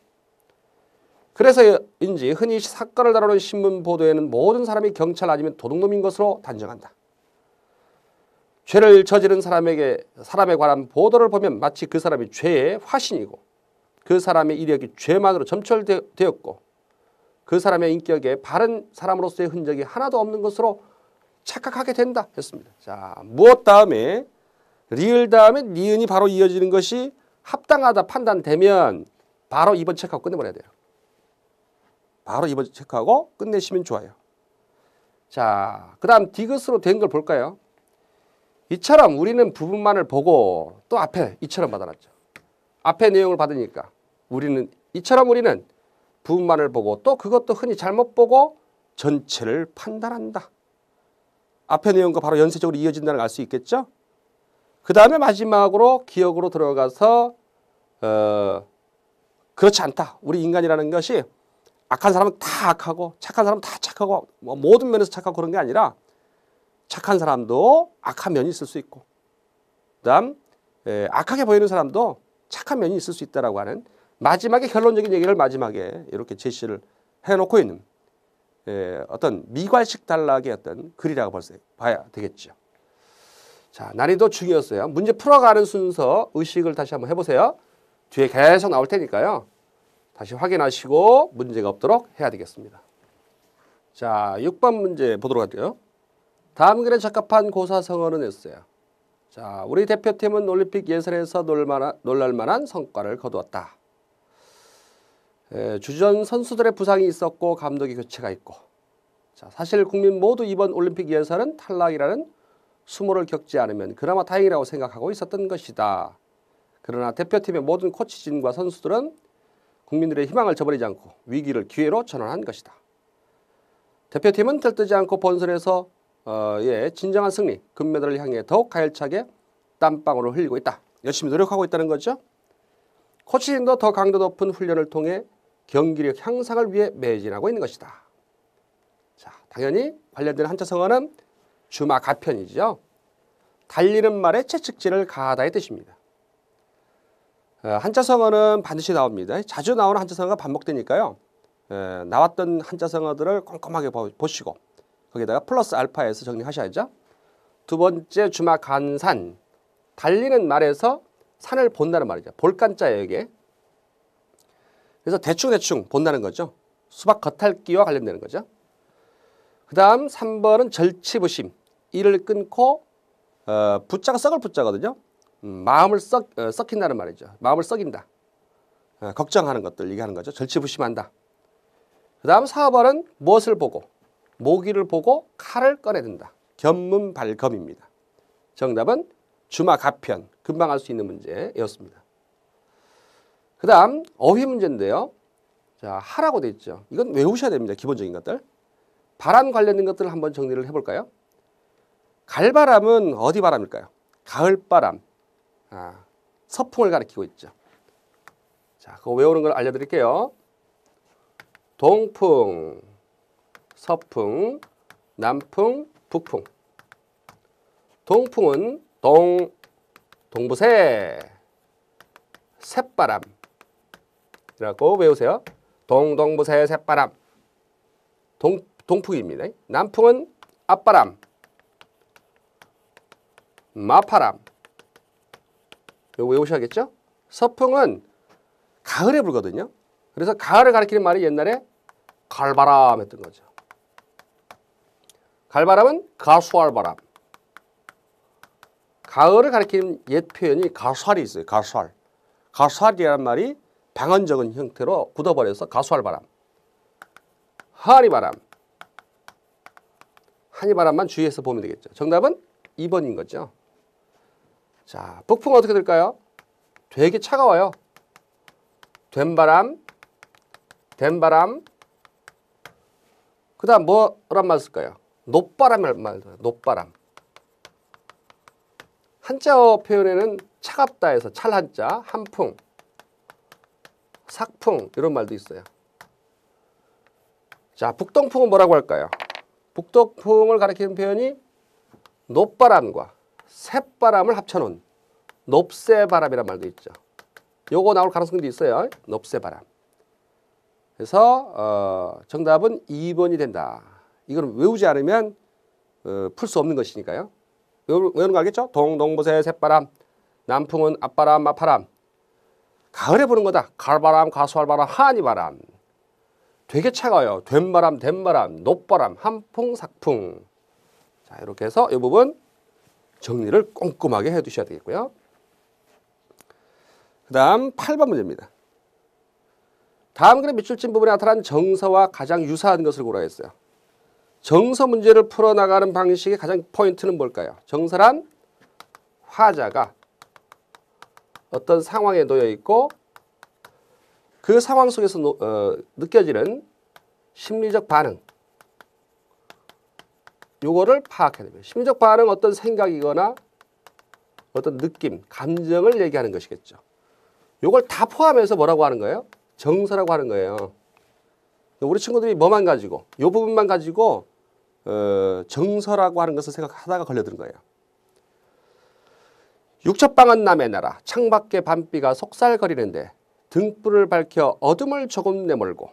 그래서인지 흔히 사건을 다루는 신문 보도에는 모든 사람이 경찰 아니면 도둑놈인 것으로 단정한다. 죄를 저지른 사람에 관한 보도를 보면 마치 그 사람이 죄의 화신이고 그 사람의 이력이 죄만으로 점철되었고 그 사람의 인격에 바른 사람으로서의 흔적이 하나도 없는 것으로 착각하게 된다 했습니다. 자, 무엇 다음에 리을 다음에 니은이 바로 이어지는 것이 합당하다 판단되면 바로 2번 체크하고 끝내버려야 돼요. 바로 2번 체크하고 끝내시면 좋아요. 자, 그 다음 디귿으로 된 걸 볼까요? 이처럼 우리는 부분만을 보고 또 앞에 이처럼 받아놨죠. 앞에 내용을 받으니까 이처럼 우리는 부분만을 보고 또 그것도 흔히 잘못 보고 전체를 판단한다. 앞에 내용과 바로 연쇄적으로 이어진다는 걸 알 수 있겠죠? 그 다음에 마지막으로 기억으로 들어가서 그렇지 않다. 우리 인간이라는 것이 악한 사람은 다 악하고 착한 사람은 다 착하고 모든 면에서 착하고 그런 게 아니라 착한 사람도 악한 면이 있을 수 있고 그다음 악하게 보이는 사람도 착한 면이 있을 수 있다라고 하는 마지막에 결론적인 얘기를 마지막에 이렇게 제시를 해놓고 있는 어떤 미괄식 단락의 어떤 글이라고 벌써 봐야 되겠죠. 자, 난이도 중이었어요. 문제 풀어가는 순서 의식을 다시 한번 해보세요. 뒤에 계속 나올 테니까요. 다시 확인하시고 문제가 없도록 해야 되겠습니다. 자, 6번 문제 보도록 할게요. 다음 글에 적합한 고사성어는 했어요. 자, 우리 대표팀은 올림픽 예선에서 놀랄만한 성과를 거두었다. 주전 선수들의 부상이 있었고 감독의 교체가 있고 자, 사실 국민 모두 이번 올림픽 예선은 탈락이라는 수모를 겪지 않으면 그나마 다행이라고 생각하고 있었던 것이다. 그러나 대표팀의 모든 코치진과 선수들은 국민들의 희망을 저버리지 않고 위기를 기회로 전환한 것이다. 대표팀은 들뜨지 않고 본선에서 진정한 승리, 금메달을 향해 더욱 가열차게 땀방울을 흘리고 있다. 열심히 노력하고 있다는 거죠. 코치진도 더 강도 높은 훈련을 통해 경기력 향상을 위해 매진하고 있는 것이다. 자, 당연히 관련된 한자성어는 주마가편이죠. 달리는 말에 채찍질을 가하다의 뜻입니다. 한자성어는 반드시 나옵니다. 자주 나오는 한자성어가 반복되니까요. 나왔던 한자성어들을 꼼꼼하게 보시고 거기다가 플러스 알파에서 정리하셔야죠. 두 번째 주마간산, 달리는 말에서 산을 본다는 말이죠. 볼간자예요 이게. 그래서 대충 본다는 거죠. 수박 겉핥기와 관련되는 거죠. 그 다음 3번은 절치부심, 이를 끊고 부자가 썩을 부자거든요. 마음을 썩힌다는 말이죠. 마음을 썩인다. 걱정하는 것들 얘기하는 거죠. 절치부심한다. 그 다음 4번은 무엇을 보고 모기를 보고 칼을 꺼내든다. 견문발검입니다. 정답은 주마가편, 금방 알 수 있는 문제였습니다. 그 다음 어휘 문제인데요. 자, 하라고 돼 있죠. 이건 외우셔야 됩니다. 기본적인 것들. 바람 관련된 것들을 한번 정리를 해볼까요? 갈바람은 어디 바람일까요? 가을바람, 서풍을 가리키고 있죠. 자, 그거 외우는 걸 알려드릴게요. 동풍, 서풍, 남풍, 북풍. 동풍은 동부새, 쇳바람이라고 외우세요. 동부새 쇳바람. 동풍입니다. 남풍은 앞바람, 마파람. 이거 외우셔야겠죠? 서풍은 가을에 불거든요. 그래서 가을을 가리키는 말이 옛날에 갈바람 했던 거죠. 갈바람은 가수알바람. 가을을 가리키는 옛 표현이 가수알이 있어요. 가수알. 가수알이라는 말이 방언적인 형태로 굳어버려서 가수알바람. 한이바람. 한이바람만 주의해서 보면 되겠죠. 정답은 2번인 거죠. 자, 북풍은 어떻게 될까요? 되게 차가워요. 된바람, 된바람. 그 다음 뭐란 말 쓸까요? 높바람이란 말 들어요. 높바람. 한자어 표현에는 차갑다에서 찰한자, 한풍, 삭풍 이런 말도 있어요. 자, 북동풍은 뭐라고 할까요? 북동풍을 가리키는 표현이 높바람과 쇳바람을 합쳐놓은 높새바람이란 말도 있죠. 요거 나올 가능성도 있어요. 높새바람. 그래서 정답은 2번이 된다. 이건 외우지 않으면 풀 수 없는 것이니까요. 외우는 거 알겠죠? 동동보새 새바람, 남풍은 앞바람 맞바람. 가을에 부는 거다. 가을바람, 가수할바람, 한이바람. 되게 차가워요. 된바람, 된바람, 높바람, 한풍, 삭풍. 자, 이렇게 해서 이 부분 정리를 꼼꼼하게 해두셔야 되겠고요. 그 다음 8번 문제입니다. 다음 글의 밑줄 친 부분에 나타난 정서와 가장 유사한 것을 고르라 했어요. 정서 문제를 풀어나가는 방식의 가장 포인트는 뭘까요? 정서란 화자가 어떤 상황에 놓여 있고 그 상황 속에서 느껴지는 심리적 반응, 요거를 파악해야 됩니다. 심리적 반응, 어떤 생각이거나 어떤 느낌, 감정을 얘기하는 것이겠죠. 요걸 다 포함해서 뭐라고 하는 거예요? 정서라고 하는 거예요. 우리 친구들이 뭐만 가지고, 요 부분만 가지고 정서라고 하는 것을 생각하다가 걸려드는 거예요. 육첩방은 남의 나라, 창밖에 밤비가 속살거리는데 등불을 밝혀 어둠을 조금 내몰고.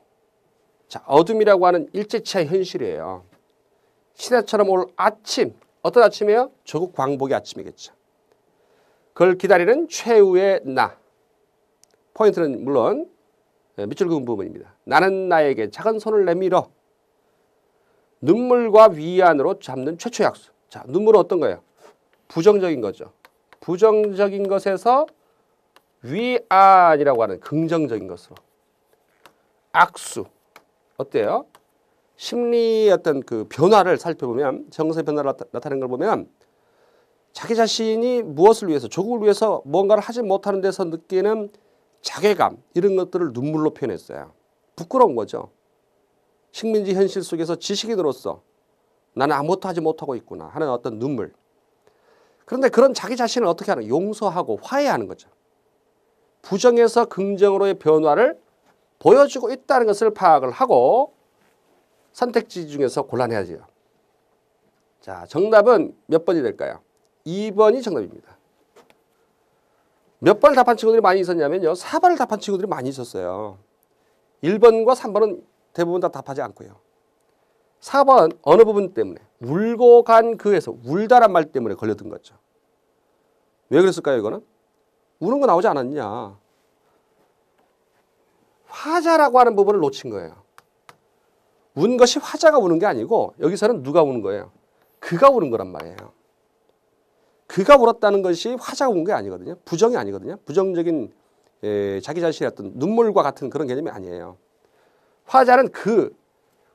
자, 어둠이라고 하는 일제치하 현실이에요. 시대처럼 올 아침, 어떤 아침이에요? 조국 광복의 아침이겠죠. 그걸 기다리는 최후의 나. 포인트는 물론 밑줄 그은 부분입니다. 나는 나에게 작은 손을 내밀어 눈물과 위안으로 잡는 최초의 약수. 자, 눈물은 어떤 거예요? 부정적인 거죠. 부정적인 것에서 위안이라고 하는 긍정적인 것으로. 악수. 어때요? 심리의 어떤 그 변화를 살펴보면, 정서의 변화를 나타내는 걸 보면 자기 자신이 무엇을 위해서, 조국을 위해서 뭔가를 하지 못하는 데서 느끼는 자괴감, 이런 것들을 눈물로 표현했어요. 부끄러운 거죠. 식민지 현실 속에서 지식인으로서 나는 아무것도 하지 못하고 있구나 하는 어떤 눈물. 그런데 그런 자기 자신을 어떻게 하는? 용서하고 화해하는 거죠. 부정에서 긍정으로의 변화를 보여주고 있다는 것을 파악을 하고 선택지 중에서 골라내야죠. 자, 정답은 몇 번이 될까요? 2번이 정답입니다. 몇 번을 답한 친구들이 많이 있었냐면요. 4번을 답한 친구들이 많이 있었어요. 1번과 3번은 대부분 다 답하지 않고요. 4번 어느 부분 때문에? 울고 간 그에서, 울다란 말 때문에 걸려든 거죠. 왜 그랬을까요, 이거는? 우는 거 나오지 않았냐. 화자라고 하는 부분을 놓친 거예요. 운 것이 화자가 우는 게 아니고 여기서는 누가 우는 거예요? 그가 우는 거란 말이에요. 그가 울었다는 것이 화자가 운 게 아니거든요. 부정이 아니거든요. 부정적인 자기 자신의 어떤 눈물과 같은 그런 개념이 아니에요. 화자는 그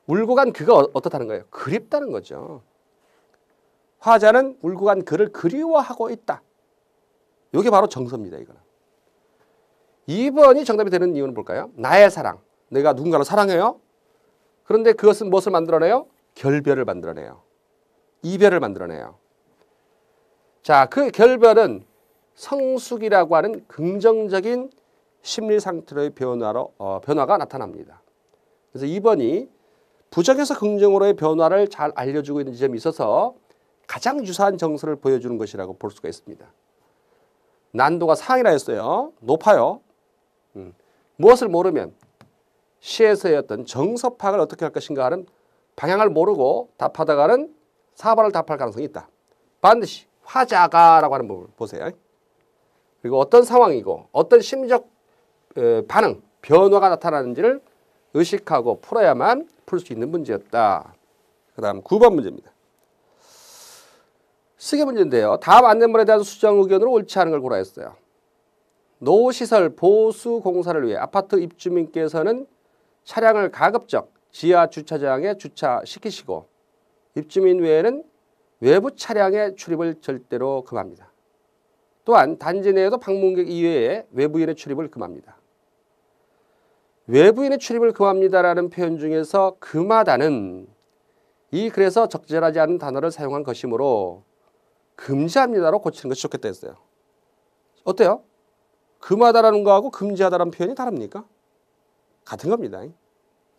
울고 간 그가 어떻다는 거예요? 그립다는 거죠. 화자는 울고 간 그를 그리워하고 있다. 이게 바로 정서입니다. 이거는. 2번이 정답이 되는 이유는 뭘까요? 나의 사랑. 내가 누군가를 사랑해요. 그런데 그것은 무엇을 만들어내요? 결별을 만들어내요. 이별을 만들어내요. 자, 그 결별은 성숙이라고 하는 긍정적인 심리 상태의 변화가 나타납니다. 그래서 2번이 부정에서 긍정으로의 변화를 잘 알려주고 있는 지점이 있어서 가장 유사한 정서를 보여주는 것이라고 볼 수가 있습니다. 난도가 상이라 했어요. 높아요. 무엇을 모르면 시에서의 어떤 정서 파악을 어떻게 할 것인가 하는 방향을 모르고 답하다가는 4번을 답할 가능성이 있다. 반드시 화자가라고 하는 부분을 보세요. 그리고 어떤 상황이고 어떤 심리적 반응, 변화가 나타나는지를 의식하고 풀어야만 풀 수 있는 문제였다. 그 다음 9번 문제입니다. 쓰기 문제인데요. 다음 안내문에 대한 수정 의견으로 옳지 않은 걸 고라 했어요. 노시설 보수 공사를 위해 아파트 입주민께서는 차량을 가급적 지하 주차장에 주차시키시고 입주민 외에는 외부 차량의 출입을 절대로 금합니다. 또한 단지 내에도 방문객 이외에 외부인의 출입을 금합니다. 외부인의 출입을 금합니다라는 표현 중에서 금하다는 이 글에서 적절하지 않은 단어를 사용한 것이므로 금지합니다로 고치는 것이 좋겠다 했어요. 어때요? 금하다라는 거하고 금지하다라는 표현이 다릅니까? 같은 겁니다.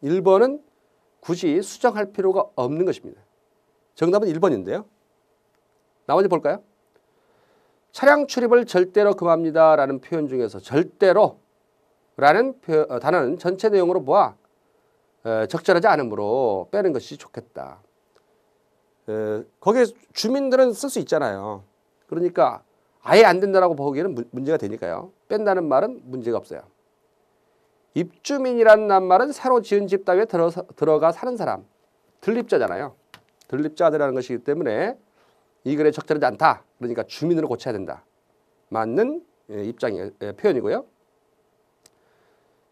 1번은 굳이 수정할 필요가 없는 것입니다. 정답은 1번인데요. 나머지 볼까요? 차량 출입을 절대로 금합니다라는 표현 중에서 절대로라는 단어는 전체 내용으로 보아 적절하지 않으므로 빼는 것이 좋겠다. 거기에 주민들은 쓸 수 있잖아요. 그러니까 아예 안 된다라고 보기에는 문제가 되니까요. 뺀다는 말은 문제가 없어요. 입주민이라는 낱말은 새로 지은 집 따위에 들어가 사는 사람, 들립자잖아요. 들립자가 들어가는 것이기 때문에 이 글에 적절하지 않다. 그러니까 주민으로 고쳐야 된다. 맞는 표현이고요.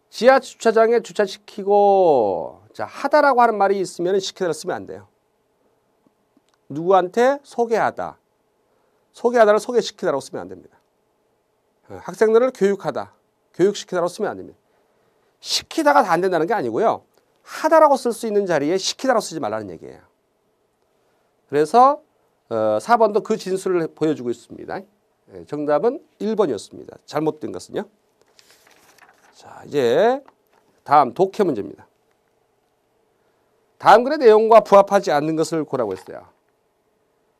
지하 주차장에 주차시키고 자 하다라고 하는 말이 있으면 시키다를 쓰면 안 돼요. 누구한테 소개하다. 소개하다를 소개시키다라고 쓰면 안 됩니다. 학생들을 교육하다. 교육시키다라고 쓰면 안 됩니다. 시키다가 다 안 된다는 게 아니고요. 하다라고 쓸 수 있는 자리에 시키다라고 쓰지 말라는 얘기예요. 그래서 4번도 그 진술을 보여주고 있습니다. 정답은 1번이었습니다. 잘못된 것은요. 자, 이제 다음 독해 문제입니다. 다음 글의 내용과 부합하지 않는 것을 고라고 했어요.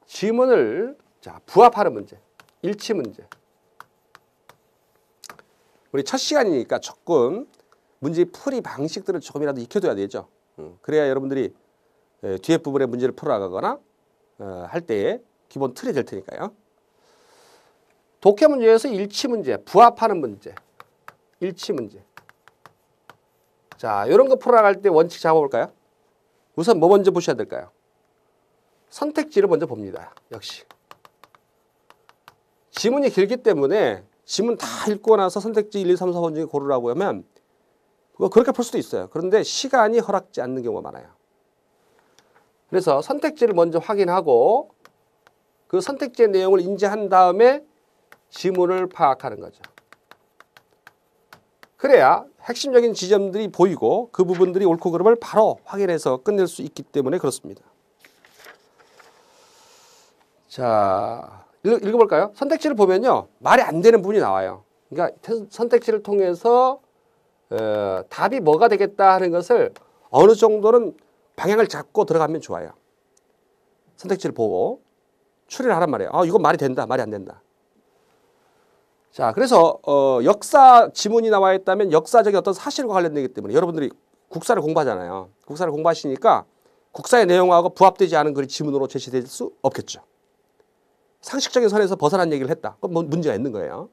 지문을 부합하는 문제, 일치 문제. 우리 첫 시간이니까 조금 문제 풀이 방식들을 조금이라도 익혀둬야 되죠. 그래야 여러분들이 뒤에 부분의 문제를 풀어나가거나 할 때에 기본 틀이 될 테니까요. 독해 문제에서 일치 문제, 부합하는 문제, 일치 문제. 자, 이런 거 풀어나갈 때 원칙 잡아볼까요? 우선 뭐 먼저 보셔야 될까요? 선택지를 먼저 봅니다. 역시. 지문이 길기 때문에 지문 다 읽고 나서 선택지 1, 2, 3, 4번 중에 고르라고 하면 그렇게 풀 수도 있어요. 그런데 시간이 허락지 않는 경우가 많아요. 그래서 선택지를 먼저 확인하고 그 선택지의 내용을 인지한 다음에 지문을 파악하는 거죠. 그래야 핵심적인 지점들이 보이고 그 부분들이 옳고 그름을 바로 확인해서 끝낼 수 있기 때문에 그렇습니다. 자, 읽어볼까요? 선택지를 보면요. 말이 안 되는 부분이 나와요. 그러니까 선택지를 통해서 답이 뭐가 되겠다 하는 것을 어느 정도는 방향을 잡고 들어가면 좋아요. 선택지를 보고 추리를 하란 말이에요. 이건 말이 된다, 말이 안 된다. 자, 그래서 역사 지문이 나와 있다면 역사적인 어떤 사실과 관련되기 때문에 여러분들이 국사를 공부하잖아요. 국사를 공부하시니까 국사의 내용하고 부합되지 않은 글이 지문으로 제시될 수 없겠죠. 상식적인 선에서 벗어난 얘기를 했다. 그럼 문제가 있는 거예요.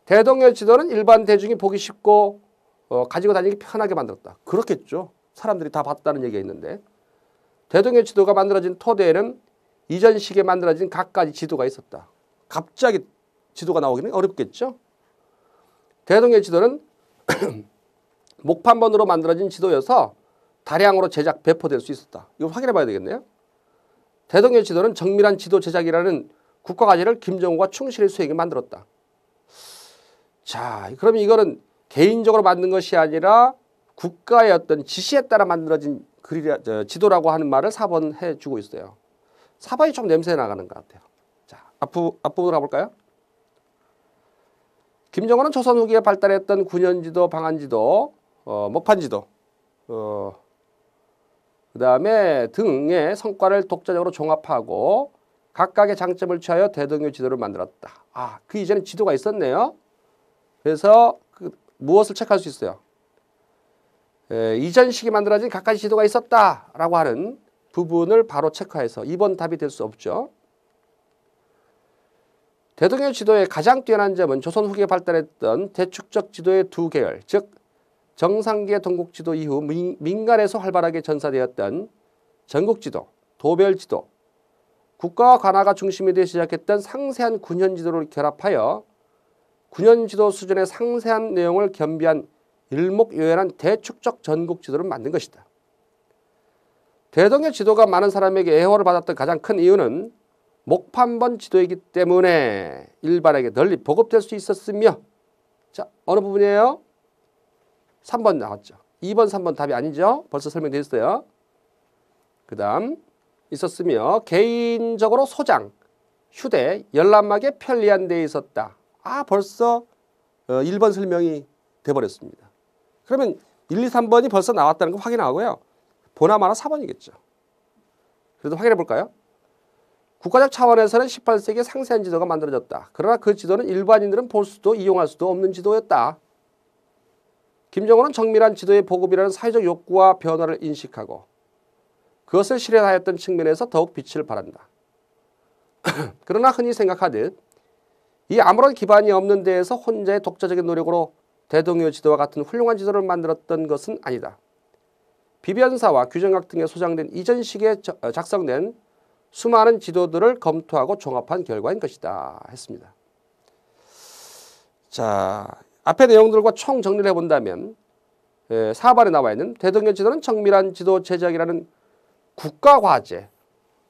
대동여 지도는 일반 대중이 보기 쉽고 가지고 다니기 편하게 만들었다. 그렇겠죠. 사람들이 다 봤다는 얘기가 있는데 대동여 지도가 만들어진 토대에는 이전 시기에 만들어진 각가지 지도가 있었다. 갑자기 지도가 나오기는 어렵겠죠. 대동여 지도는 목판본으로 만들어진 지도여서 다량으로 제작, 배포될 수 있었다. 이거 확인해 봐야 되겠네요. 대동여 지도는 정밀한 지도 제작이라는 국가 과제를 김정우가 충실히 수행해 만들었다. 자, 그럼 이거는 개인적으로 만든 것이 아니라 국가의 어떤 지시에 따라 만들어진 지도라고 하는 말을 4번 해주고 있어요. 4번이 좀 냄새 나가는 것 같아요. 자, 앞부분으로 가볼까요? 김정은은 조선 후기에 발달했던 군현지도, 방한지도, 목판지도, 그 다음에 등의 성과를 독자적으로 종합하고 각각의 장점을 취하여 대동여 지도를 만들었다. 그 이전에 지도가 있었네요. 그래서 무엇을 체크할 수 있어요? 이전 시기 만들어진 각가지 지도가 있었다라고 하는 부분을 바로 체크해서 2번 답이 될 수 없죠. 대동여 지도의 가장 뛰어난 점은 조선 후기에 발달했던 대축적 지도의 두 계열, 즉 정상기의 동국지도 이후 민간에서 활발하게 전사되었던 전국지도, 도별지도, 국가와 관아가 중심이 되어 시작했던 상세한 군현지도를 결합하여 군현지도 수준의 상세한 내용을 겸비한 일목요연한 대축적 전국지도를 만든 것이다. 대동여 지도가 많은 사람에게 애호를 받았던 가장 큰 이유는 목판본 지도이기 때문에 일반에게 널리 보급될 수 있었으며, 자, 어느 부분이에요? 3번 나왔죠. 2번, 3번 답이 아니죠. 벌써 설명되어 있어요. 그 다음 있었으며 개인적으로 소장, 휴대, 열람하기에 편리한 데 있었다. 벌써 1번 설명이 돼버렸습니다. 그러면 1, 2, 3번이 벌써 나왔다는 거 확인하고요. 보나마나 4번이겠죠. 그래도 확인해 볼까요? 국가적 차원에서는 18세기에 상세한 지도가 만들어졌다. 그러나 그 지도는 일반인들은 볼 수도 이용할 수도 없는 지도였다. 김정은은 정밀한 지도의 보급이라는 사회적 욕구와 변화를 인식하고 그것을 실현하였던 측면에서 더욱 빛을 발한다. 그러나 흔히 생각하듯 이 아무런 기반이 없는 데에서 혼자의 독자적인 노력으로 대동요 지도와 같은 훌륭한 지도를 만들었던 것은 아니다. 비변사와 규정학 등에 소장된 이전 시기에 작성된 수많은 지도들을 검토하고 종합한 결과인 것이다 했습니다. 자, 앞의 내용들과 총 정리를 해본다면 4번에 나와 있는 대동요 지도는 정밀한 지도 제작이라는 국가과제.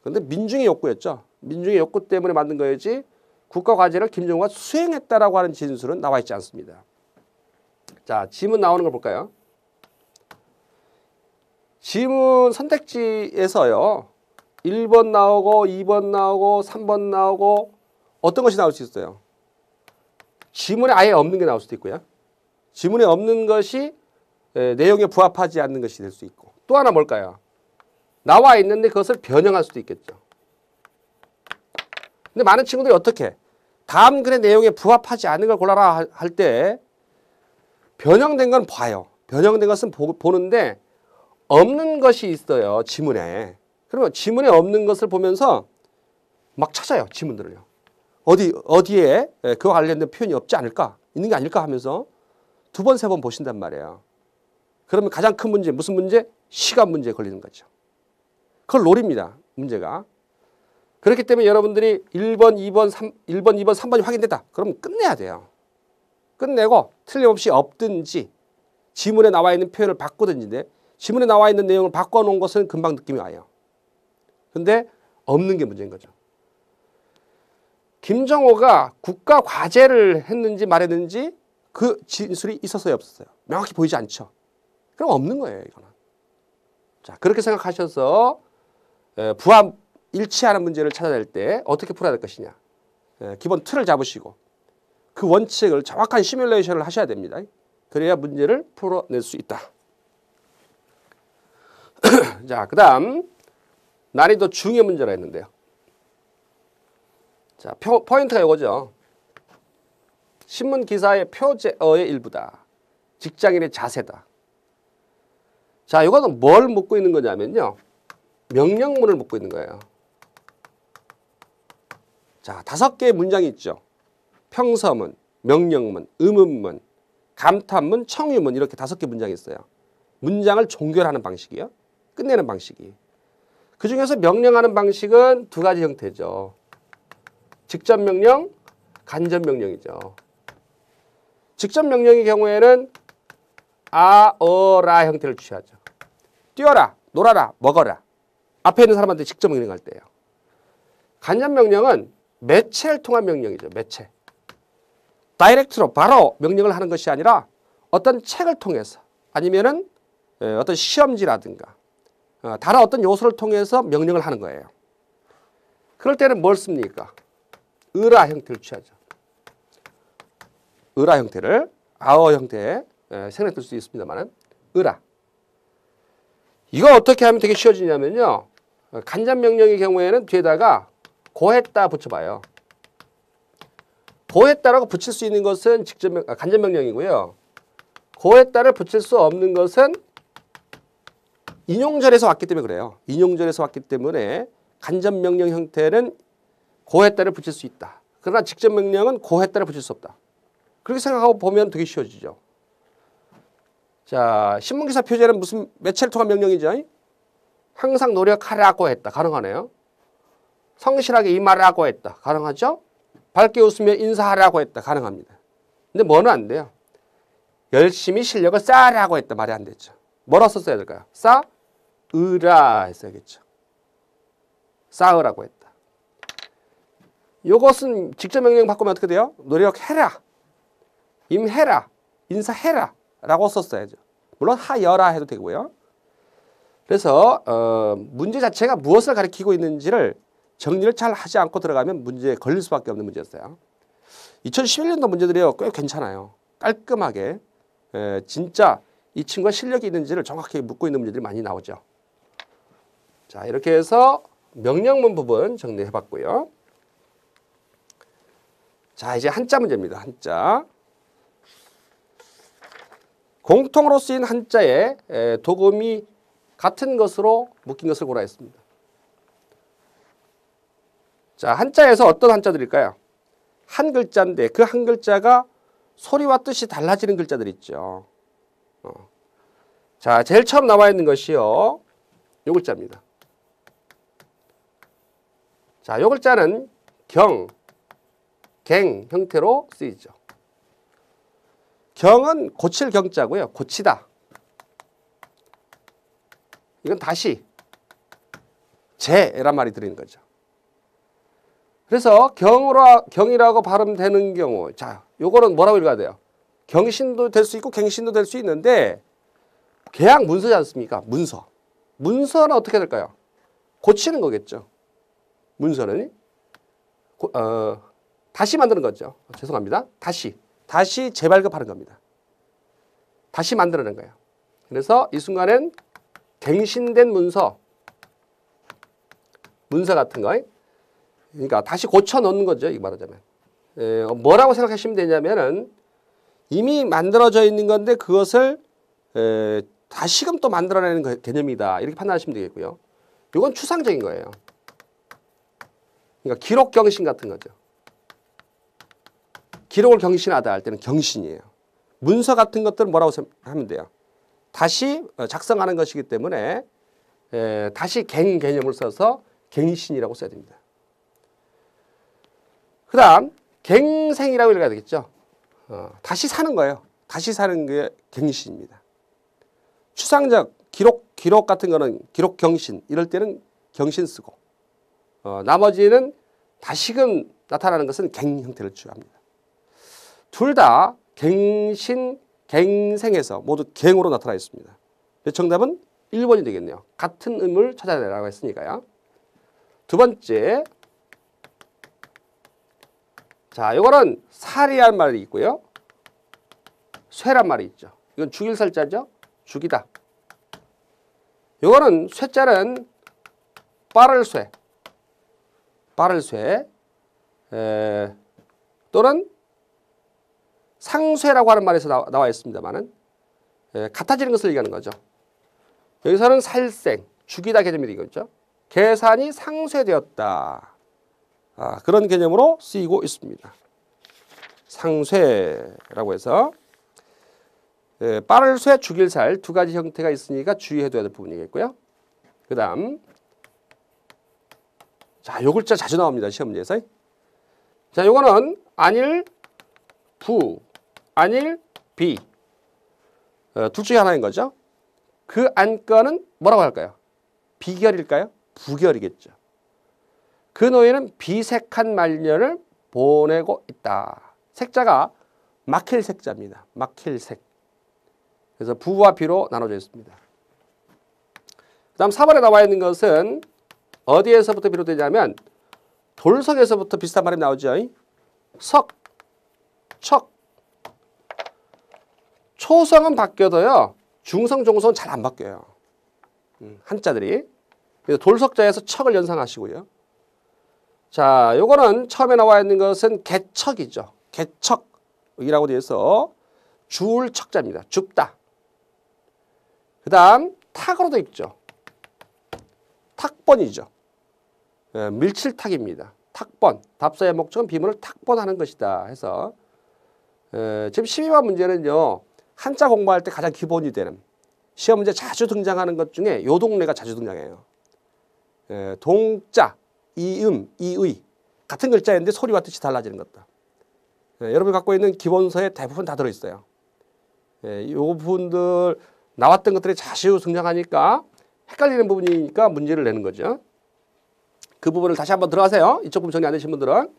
그런데 민중의 욕구였죠. 민중의 욕구 때문에 만든 거였지 국가과제를 김정은가 수행했다라고 하는 진술은 나와 있지 않습니다. 자, 지문 나오는 걸 볼까요? 지문 선택지에서요. 1번 나오고 2번 나오고 3번 나오고 어떤 것이 나올 수 있어요? 지문에 아예 없는 게 나올 수도 있고요. 지문에 없는 것이 내용에 부합하지 않는 것이 될 수 있고 또 하나 뭘까요? 나와 있는데 그것을 변형할 수도 있겠죠. 근데 많은 친구들이 어떻게 다음 글의 내용에 부합하지 않는 걸 골라라 할 때 변형된 건 봐요. 변형된 것은 보는데 없는 것이 있어요. 지문에. 그러면 지문에 없는 것을 보면서 막 찾아요. 지문들을요. 어디에 그와 관련된 표현이 없지 않을까? 있는 게 아닐까 하면서 두 번, 세 번 보신단 말이에요. 그러면 가장 큰 문제, 무슨 문제? 시간 문제에 걸리는 거죠. 그걸 노립니다. 문제가. 그렇기 때문에 여러분들이 1번, 2번, 3번이 확인됐다. 그러면 끝내야 돼요. 끝내고 틀림없이 없든지 지문에 나와 있는 표현을 바꾸든지 지문에 나와 있는 내용을 바꿔놓은 것은 금방 느낌이 와요. 근데 없는 게 문제인 거죠. 김정호가 국가 과제를 했는지 말했는지 그 진술이 있었어요, 없었어요? 명확히 보이지 않죠. 그럼 없는 거예요, 이거는. 자, 그렇게 생각하셔서 부합 일치하는 문제를 찾아낼 때 어떻게 풀어야 될 것이냐. 기본 틀을 잡으시고 그 원칙을 정확한 시뮬레이션을 하셔야 됩니다. 그래야 문제를 풀어낼 수 있다. 자, 그 다음 난이도 중의 문제라 했는데요. 자, 포인트가 이거죠. 신문 기사의 표제어의 일부다. 직장인의 자세다. 자, 이거는 뭘 묻고 있는 거냐면요. 명령문을 묻고 있는 거예요. 자, 5개의 문장이 있죠. 평서문, 명령문, 의문문, 감탄문, 청유문 이렇게 5개 문장이 있어요. 문장을 종결하는 방식이요. 끝내는 방식이. 그 중에서 명령하는 방식은 2가지 형태죠. 직접 명령, 간접 명령이죠. 직접 명령의 경우에는 아, 라 형태를 취하죠. 뛰어라, 놀아라, 먹어라. 앞에 있는 사람한테 직접 명령할 때예요. 간접 명령은 매체를 통한 명령이죠. 매체. 다이렉트로 바로 명령을 하는 것이 아니라 어떤 책을 통해서 아니면은 어떤 시험지라든가 다른 어떤 요소를 통해서 명령을 하는 거예요. 그럴 때는 뭘 씁니까? 으라 형태를 취하죠. 으라 형태를 아어 형태에 생략될 수 있습니다만 으라. 이거 어떻게 하면 되게 쉬워지냐면요. 간접 명령의 경우에는 뒤에다가 고했다 붙여봐요. 고했다라고 붙일 수 있는 것은 간접 명령이고요. 고했다를 붙일 수 없는 것은 인용절에서 왔기 때문에 그래요. 인용절에서 왔기 때문에 간접 명령 형태는 고했다를 붙일 수 있다. 그러나 직접 명령은 고했다를 붙일 수 없다. 그렇게 생각하고 보면 되게 쉬워지죠. 자, 신문기사 표제는 무슨 매체를 통한 명령이죠? 항상 노력하라고 했다. 가능하네요. 성실하게 임하라고 했다. 가능하죠? 밝게 웃으며 인사하라고 했다. 가능합니다. 근데 뭐는 안 돼요. 열심히 실력을 쌓으라고 했다. 말이 안 되죠. 뭐라고 썼어야 될까요? 쌓으라 했어야겠죠. 쌓으라고 했다. 이것은 직접 명령 바꾸면 어떻게 돼요? 노력해라. 임해라. 인사해라. 라고 썼어야죠. 물론 하여라 해도 되고요. 그래서 문제 자체가 무엇을 가리키고 있는지를 정리를 잘 하지 않고 들어가면 문제에 걸릴 수밖에 없는 문제였어요. 2011년도 문제들이요. 꽤 괜찮아요. 깔끔하게 진짜 이 친구가 실력이 있는지를 정확하게 묻고 있는 문제들이 많이 나오죠. 자, 이렇게 해서 명령문 부분 정리해 봤고요. 자, 이제 한자 문제입니다. 한자. 공통으로 쓰인 한자에 도금이 같은 것으로 묶인 것을 고라 했습니다. 자, 한자에서 어떤 한자들일까요? 한 글자인데 그 한 글자가 소리와 뜻이 달라지는 글자들 있죠. 자, 제일 처음 나와 있는 것이요. 요 글자입니다. 자, 요 글자는 경, 갱 형태로 쓰이죠. 경은 고칠 경자고요. 고치다. 이건 다시, 재란 말이 들어있는 거죠. 그래서 경이라고 발음되는 경우, 자, 요거는 뭐라고 읽어야 돼요? 경신도 될 수 있고 갱신도 될 수 있는데 계약 문서지 않습니까? 문서. 문서는 어떻게 될까요? 고치는 거겠죠. 문서는 다시 만드는 거죠. 죄송합니다. 다시 재발급하는 겁니다. 다시 만들어낸 거예요. 그래서 이 순간엔 갱신된 문서 같은 거, 그러니까 다시 고쳐 넣는 거죠. 이거 말하자면 뭐라고 생각하시면 되냐면은 이미 만들어져 있는 건데 그것을 다시금 또 만들어내는 개념이다. 이렇게 판단하시면 되겠고요. 이건 추상적인 거예요. 그러니까 기록 경신 같은 거죠. 기록을 경신하다 할 때는 경신이에요. 문서 같은 것들은 뭐라고 하면 돼요? 다시 작성하는 것이기 때문에 다시 갱 개념을 써서 갱신이라고 써야 됩니다. 그 다음 갱생이라고 읽어야 되겠죠. 다시 사는 거예요. 다시 사는 게 갱신입니다. 추상적 기록 같은 거는 기록 경신 이럴 때는 경신 쓰고 나머지는 다시금 나타나는 것은 갱 형태를 취합니다. 둘 다 갱신, 갱생에서 모두 갱으로 나타나 있습니다. 정답은 1번이 되겠네요. 같은 음을 찾아내라고 했으니까요. 두 번째, 자, 이거는 살이란 말이 있고요. 쇠란 말이 있죠. 이건 죽일 살자죠. 죽이다. 이거는 쇠자는 빠를 쇠 또는 상쇄라고 하는 말에서 나와 있습니다만은 같아지는 것을 얘기하는 거죠. 여기서는 살생, 죽이다 개념이 되겠죠. 계산이 상쇄되었다. 그런 개념으로 쓰이고 있습니다. 상쇄라고 해서 빠를 쇠, 죽일 살 두 가지 형태가 있으니까 주의해둬야 될 부분이겠고요. 그 다음 자, 요 글자 자주 나옵니다. 시험 문제에서. 자, 요거는 안일, 부, 안일, 비. 둘 중에 하나인 거죠. 그 안건은 뭐라고 할까요? 비결일까요? 부결이겠죠. 그 노예는 비색한 말년을 보내고 있다. 색자가 막힐 색자입니다. 막힐 색. 그래서 부와 비로 나눠져 있습니다. 그 다음 4번에 나와 있는 것은 어디에서부터 비롯되냐면 돌석에서부터 비슷한 말이 나오죠. 석, 척. 초성은 바뀌어도요. 중성, 종성은 잘 안 바뀌어요. 한자들이. 그래서 돌석자에서 척을 연상하시고요. 자, 요거는 처음에 나와 있는 것은 개척이죠. 개척이라고 되어 있어 주울 척자입니다. 줍다. 그 다음 탁으로 되어 있죠. 탁번이죠. 밀칠탁입니다. 탁번. 답사의 목적은 비문을 탁번하는 것이다 해서 지금 12번 문제는요. 한자 공부할 때 가장 기본이 되는 시험 문제 자주 등장하는 것 중에 요 동네가 자주 등장해요. 동자, 이음, 이의 같은 글자인데 소리와 뜻이 달라지는 것다. 여러분이 갖고 있는 기본서에 대부분 다 들어있어요. 요 부분들 나왔던 것들이 자주 등장하니까 헷갈리는 부분이니까 문제를 내는 거죠. 그 부분을 다시 한번 들어가세요. 이쪽 부분 정리 안 되신 분들은.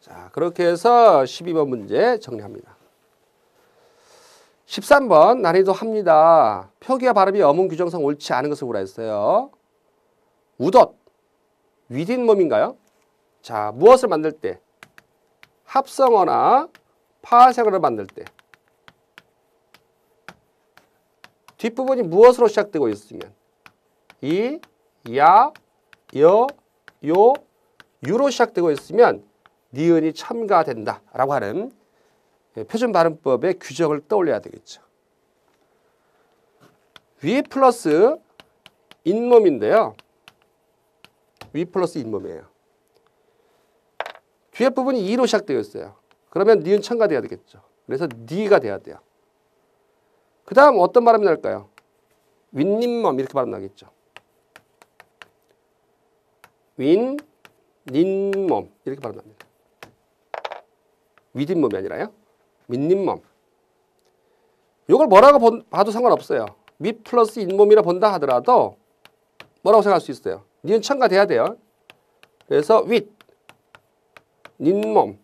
자, 그렇게 해서 12번 문제 정리합니다. 13번 난이도 합니다. 표기와 발음이 어문 규정상 옳지 않은 것을 구라했어요. 우덧, 위딘몸인가요? 자, 무엇을 만들 때? 합성어나 파생어를 만들 때 뒷부분이 무엇으로 시작되고 있으면 이, 야, 여, 요, 유로 시작되고 있으면 니은이 첨가된다라고 하는 표준 발음법의 규정을 떠올려야 되겠죠. 위 플러스 잇몸인데요. 위 플러스 잇몸이에요. 뒤에 부분이 이로 시작되어 있어요. 그러면 니은 첨가돼야 되겠죠. 그래서 니가 돼야 돼요. 그 다음 어떤 발음이 날까요? 윗잇몸 이렇게 발음 나겠죠. 윗, 잇몸 이렇게 발음 납니다. 윗잇몸이 아니라요. 윗잇몸. 이걸 뭐라고 봐도 상관없어요. 윗 플러스 잇몸이라 본다 하더라도 뭐라고 생각할 수 있어요. 니은 첨가돼야 돼요. 그래서 윗, 잇몸.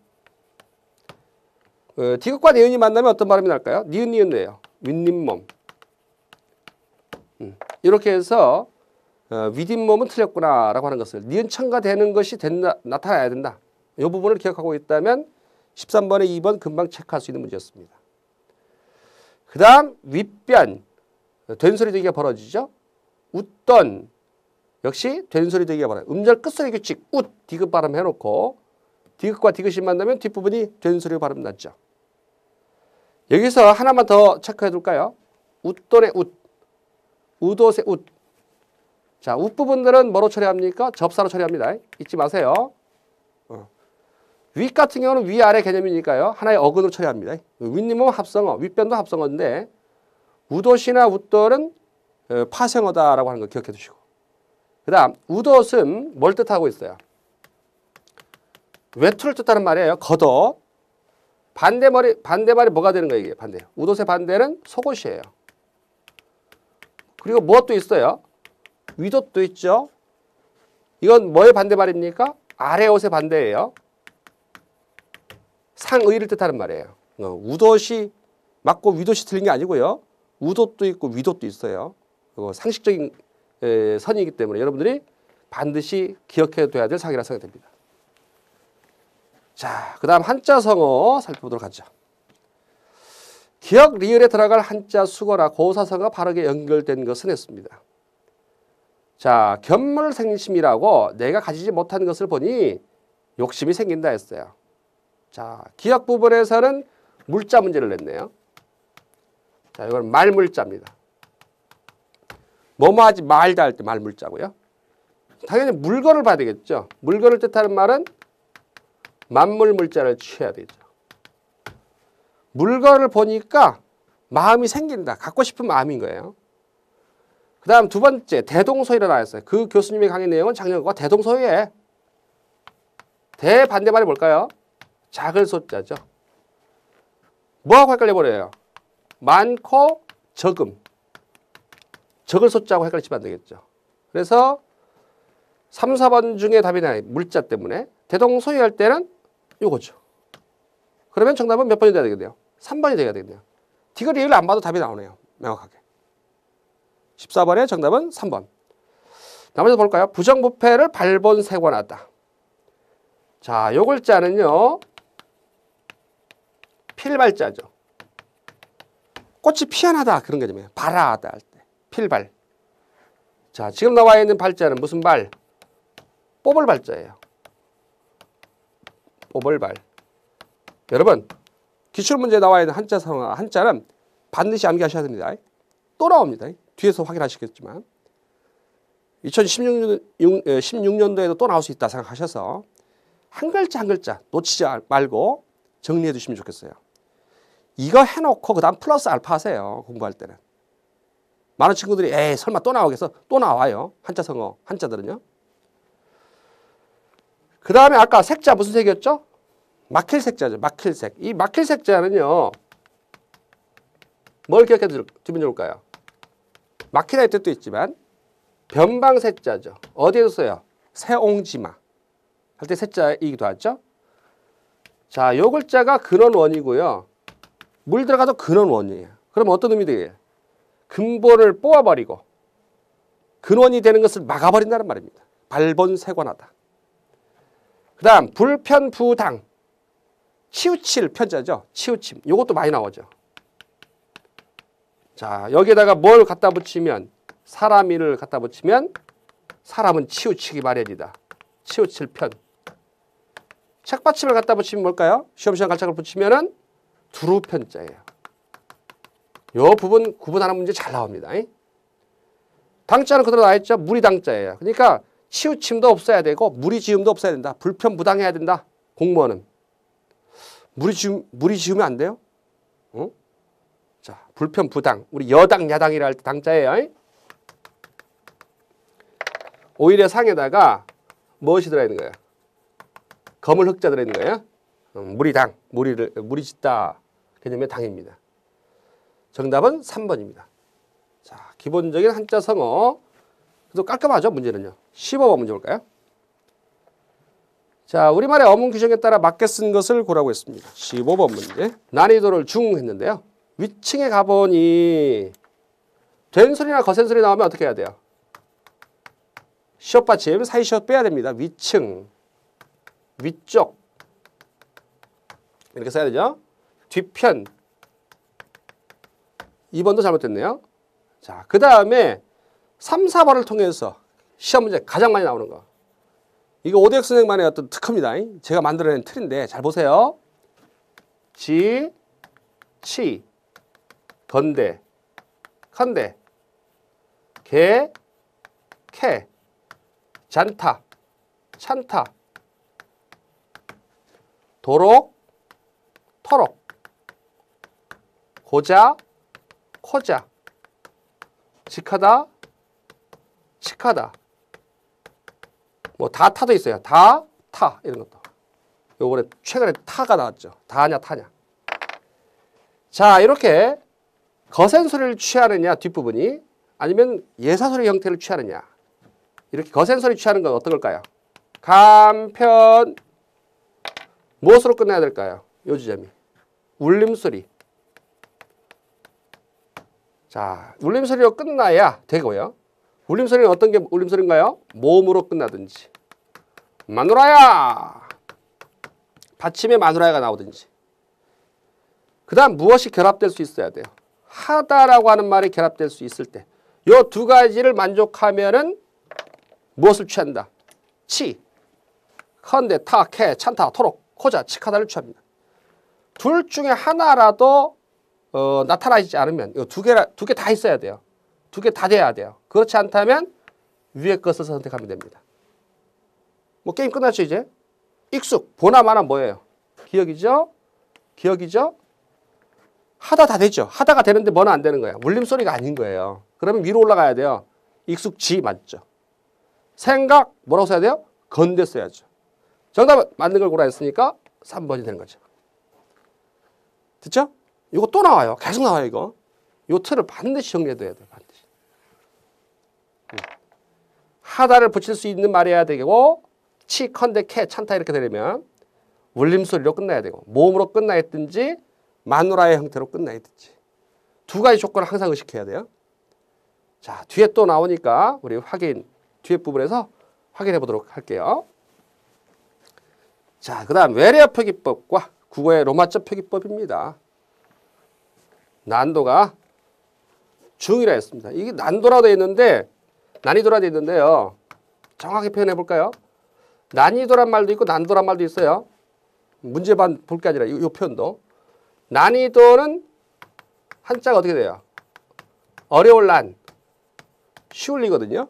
디귿과 니은이 만나면 어떤 발음이 날까요? 니은, 니은이에요. 윗잇몸. 이렇게 해서 윗잇몸은 틀렸구나라고 하는 것을 니은 첨가되는 것이 나타나야 된다. 이 부분을 기억하고 있다면 13번에 2번 금방 체크할 수 있는 문제였습니다. 그 다음 윗변. 된소리 되기가 벌어지죠. 웃던. 역시 된소리 되기가 벌어져요. 음절 끝소리 규칙 웃 디귿 발음 해놓고 디귿과 디귿이 만나면 뒷부분이 된소리 발음 났죠. 여기서 하나만 더 체크해 둘까요? 웃돈의 웃. 우도의 웃. 자, 웃 부분들은 뭐로 처리합니까? 접사로 처리합니다. 잊지 마세요. 윗 같은 경우는 위아래 개념이니까요. 하나의 어근으로 처리합니다. 윗잇몸은 합성어, 윗변도 합성어인데 우도시나 웃돌은 파생어다라고 하는 거 기억해 두시고. 그 다음 우도은 뭘 뜻하고 있어요? 외투를 뜻하는 말이에요. 겉옷. 반대말이 뭐가 되는 거예요? 이게 반대. 우도의 반대는 속옷이에요. 그리고 무엇도 있어요? 윗옷도 있죠. 이건 뭐의 반대말입니까? 아래 옷의 반대예요. 상의를 뜻하는 말이에요. 우옷이 맞고 윗옷이 틀린 게 아니고요. 우옷도 있고 윗옷도 있어요. 상식적인 선이기 때문에 여러분들이 반드시 기억해 둬야 될 사항이라 생각됩니다. 자, 그 다음 한자성어 살펴보도록 하죠. 기역 리을에 들어갈 한자 수거나 고사성어가 바르게 연결된 것은 했습니다. 자, 견물생심이라고 내가 가지지 못한 것을 보니 욕심이 생긴다 했어요. 자, 기역 부분에서는 물자 문제를 냈네요. 자, 이건 말물자입니다. 뭐뭐 하지 말다 할 때 말물자고요. 당연히 물건을 봐야 되겠죠. 물건을 뜻하는 말은 만물물자를 취해야 되죠. 물건을 보니까 마음이 생긴다. 갖고 싶은 마음인 거예요. 그 다음 두 번째 대동소이라 나왔어요. 그 교수님의 강의 내용은 작년과 대동소이에 대반대말이 뭘까요? 작을 소자죠. 뭐하고 헷갈려버려요? 많고 적음. 적을 소자하고 헷갈리시면 안 되겠죠. 그래서 3, 4번 중에 답이 나요. 물자 때문에. 대동소이 할 때는 요거죠. 그러면 정답은 몇 번이 돼야 되겠네요? 3번이 돼야 되겠네요. 디귿 리을 안 봐도 답이 나오네요. 명확하게. 14번의 정답은 3번. 나머지 볼까요? 부정부패를 발본세관하다. 자, 요 글자는요. 필발자죠. 꽃이 피어나다 그런 개념이에요. 발하다 할 때. 필발. 자, 지금 나와 있는 발자는 무슨 발? 뽑을 발자예요. 뽑을 발. 여러분, 기출문제에 나와 있는 한자는 반드시 암기하셔야 됩니다. 또 나옵니다. 뒤에서 확인하시겠지만 2016년도에도 또 나올 수 있다 생각하셔서 한 글자 한 글자 놓치지 말고 정리해 두시면 좋겠어요. 이거 해놓고 그 다음 플러스 알파 하세요. 공부할 때는. 많은 친구들이 에이 설마 또 나오겠어? 또 나와요. 한자성어 한자들은요. 그 다음에 아까 색자 무슨 색이었죠? 막힐색자죠. 막힐색. 이 막힐색자는요. 뭘 기억해 두면 좋을까요? 막히다의 뜻도 있지만 변방색자죠. 어디에 써요? 새옹지마 할 때 색자이기도 하죠. 자, 요 글자가 근원원이고요. 물 들어가도 근원원이에요. 그럼 어떤 의미 되게요? 근본을 뽑아버리고 근원이 되는 것을 막아버린다는 말입니다. 발본세관하다. 그 다음 불편부당. 치우칠 편자죠. 치우침. 요것도 많이 나오죠. 자, 여기에다가 뭘 갖다 붙이면 사람이를 갖다 붙이면 사람은 치우치기 마련이다. 치우칠 편. 책받침을 갖다 붙이면 뭘까요? 시험시험 갈착을 붙이면은 두루편자예요. 요 부분 구분하는 문제 잘 나옵니다. 당자는 그대로 나와있죠. 무리당자예요. 그러니까 치우침도 없어야 되고 무리지음도 없어야 된다. 불편부당해야 된다. 공무원은. 무리 지으면 안 돼요? 자, 불편부당. 우리 여당, 야당이라 할 때 당자예요. 오히려 상에다가 무엇이 들어있는 거예요? 거물 흑자 들어있는 거예요. 무리당, 무리짓다 개념의 당입니다. 정답은 3번입니다. 자, 기본적인 한자 성어. 그래도 깔끔하죠, 문제는요. 15번 문제 볼까요? 자, 우리말의 어문 규정에 따라 맞게 쓴 것을 고라고 했습니다. 15번 문제. 난이도를 중 했는데요. 위층에 가보니 된소리나 거센소리 나오면 어떻게 해야 돼요? 시옷 받침, 사이 시옷 빼야 됩니다. 위층, 위쪽 이렇게 써야 되죠. 뒤편 2번도 잘못됐네요. 자, 그 다음에 3, 4번을 통해서 시험 문제 가장 많이 나오는 거. 이거 오대혁 선생만의 어떤 특허입니다. 제가 만들어낸 틀인데 잘 보세요. 지, 치, 건대, 컨대, 개, 캐, 잔타, 찬타, 도록, 토록, 고자, 코자, 직하다, 칙하다. 뭐 다타도 있어요. 다, 타 이런 것도. 요번에 최근에 타가 나왔죠. 다냐 타냐. 자, 이렇게 거센 소리를 취하느냐 뒷부분이 아니면 예사소리 형태를 취하느냐. 이렇게 거센 소리 취하는 건 어떤 걸까요? 간편 무엇으로 끝내야 될까요? 요 지점이 울림소리. 자, 울림소리로 끝나야 되고요. 울림소리는 어떤 게 울림소리인가요? 모음으로 끝나든지 마누라야 받침에 마누라야가 나오든지. 그 다음 무엇이 결합될 수 있어야 돼요? 하다라고 하는 말이 결합될 수 있을 때 요 두 가지를 만족하면은 무엇을 취한다? 치, 컨대, 타, 캐, 찬타, 토록, 코자, 칙하다를 취합니다. 둘 중에 하나라도 나타나지 않으면 이 두 개 다 있어야 돼요. 두 개 다 돼야 돼요. 그렇지 않다면 위에 것을 선택하면 됩니다. 뭐 게임 끝났죠 이제? 익숙, 보나 마나 뭐예요? 기억이죠? 기억이죠? 하다 다 되죠. 하다가 되는데 뭐는 안 되는 거예요. 울림소리가 아닌 거예요. 그러면 위로 올라가야 돼요. 익숙지 맞죠? 생각 뭐라고 써야 돼요? 건대 써야죠. 정답은 맞는 걸 고라 했으니까 3번이 되는 거죠. 됐죠? 이거 또 나와요. 계속 나와요 이거. 이 틀을 반드시 정리해둬야 돼요. 반드시. 하다를 붙일 수 있는 말이어야 되고 치, 컨대, 캐, 찬타 이렇게 되려면 울림소리로 끝나야 되고 모음으로 끝나야 했든지 마누라의 형태로 끝나야 했든지 두 가지 조건을 항상 의식해야 돼요. 자, 뒤에 또 나오니까 우리 확인 뒤에 부분에서 확인해 보도록 할게요. 자, 그 다음 외래어 표기법과 국어의 로마자 표기법입니다. 난도가 중이라 했습니다. 이게 난도라고 되어 있는데 난이도라 되어 있는데요. 정확히 표현해 볼까요? 난이도란 말도 있고 난도란 말도 있어요. 문제만 볼 게 아니라 이 표현도. 난이도는 한자가 어떻게 돼요? 어려울 난, 쉬울 리거든요.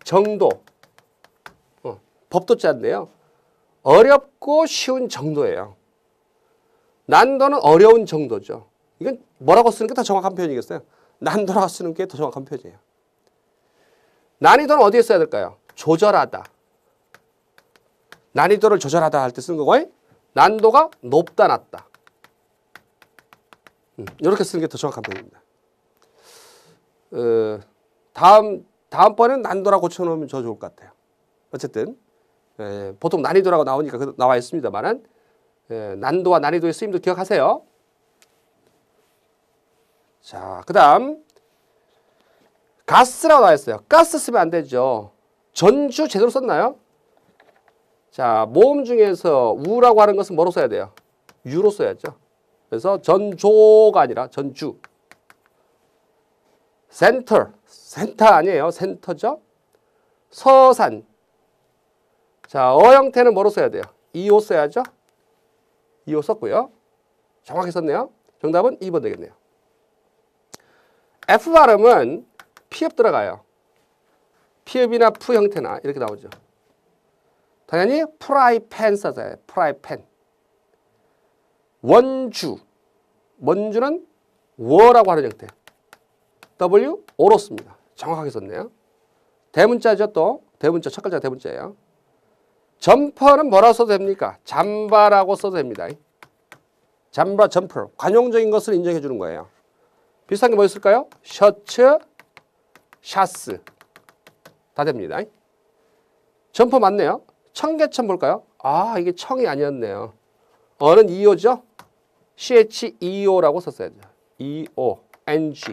정도, 법도 짜인데요. 어렵고 쉬운 정도예요. 난도는 어려운 정도죠. 이건 뭐라고 쓰는 게 더 정확한 표현이겠어요? 난도라고 쓰는 게 더 정확한 표현이에요. 난이도는 어디에 써야 될까요? 조절하다. 난이도를 조절하다 할 때 쓰는 거고 난도가 높다 낮다. 이렇게 쓰는 게 더 정확한 표현입니다. 다음번에는 난도라고 고쳐놓으면 더 좋을 것 같아요. 어쨌든 보통 난이도라고 나오니까 나와 있습니다만은 난도와 난이도의 쓰임도 기억하세요. 자, 그 다음 가스라고 나와 있어요. 가스 쓰면 안 되죠. 전주 제대로 썼나요? 자, 모음 중에서 우라고 하는 것은 뭐로 써야 돼요? 유로 써야죠. 그래서 전조가 아니라 전주. 센터 아니에요. 센터죠. 서산. 자, 어 형태는 뭐로 써야 돼요? 2호 써야죠. 2호 썼고요. 정확히 썼네요. 정답은 2번 되겠네요. F 발음은 피읍 들어가요. 피읍이나 푸 형태나 이렇게 나오죠. 당연히 프라이팬 써서요. 프라이팬. 원주. 원주는 워라고 하는 형태. W, O로 씁니다. 정확하게 썼네요. 대문자죠 또. 대문자, 첫 글자가 대문자예요. 점퍼는 뭐라고 써도 됩니까? 잠바라고 써도 됩니다. 잠바, 점퍼. 관용적인 것을 인정해 주는 거예요. 비슷한 게 뭐 있을까요? 셔츠, 샤스. 다 됩니다. 점퍼 맞네요. 청계천 볼까요? 아, 이게 청이 아니었네요. 어는 2호죠? CHEO라고 썼어야죠. EO, NG.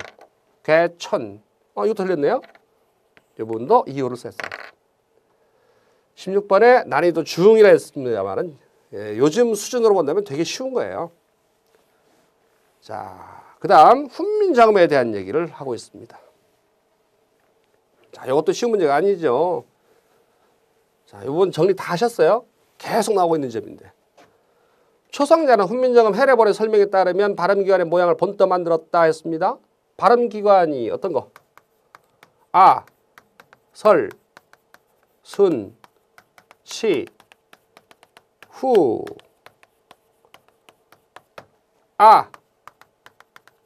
개천. 이거 틀렸네요. 이 부분도 2호를 썼어요. 16번에 난이도 중이라 했습니다만은 요즘 수준으로 본다면 되게 쉬운 거예요. 자, 그 다음 훈민정음에 대한 얘기를 하고 있습니다. 자, 이것도 쉬운 문제가 아니죠. 자, 이번 정리 다 하셨어요? 계속 나오고 있는 점인데. 초성자는 훈민정음 해례본의 설명에 따르면 발음기관의 모양을 본떠 만들었다 했습니다. 발음기관이 어떤 거? 아, 설, 순, 시, 후. 아,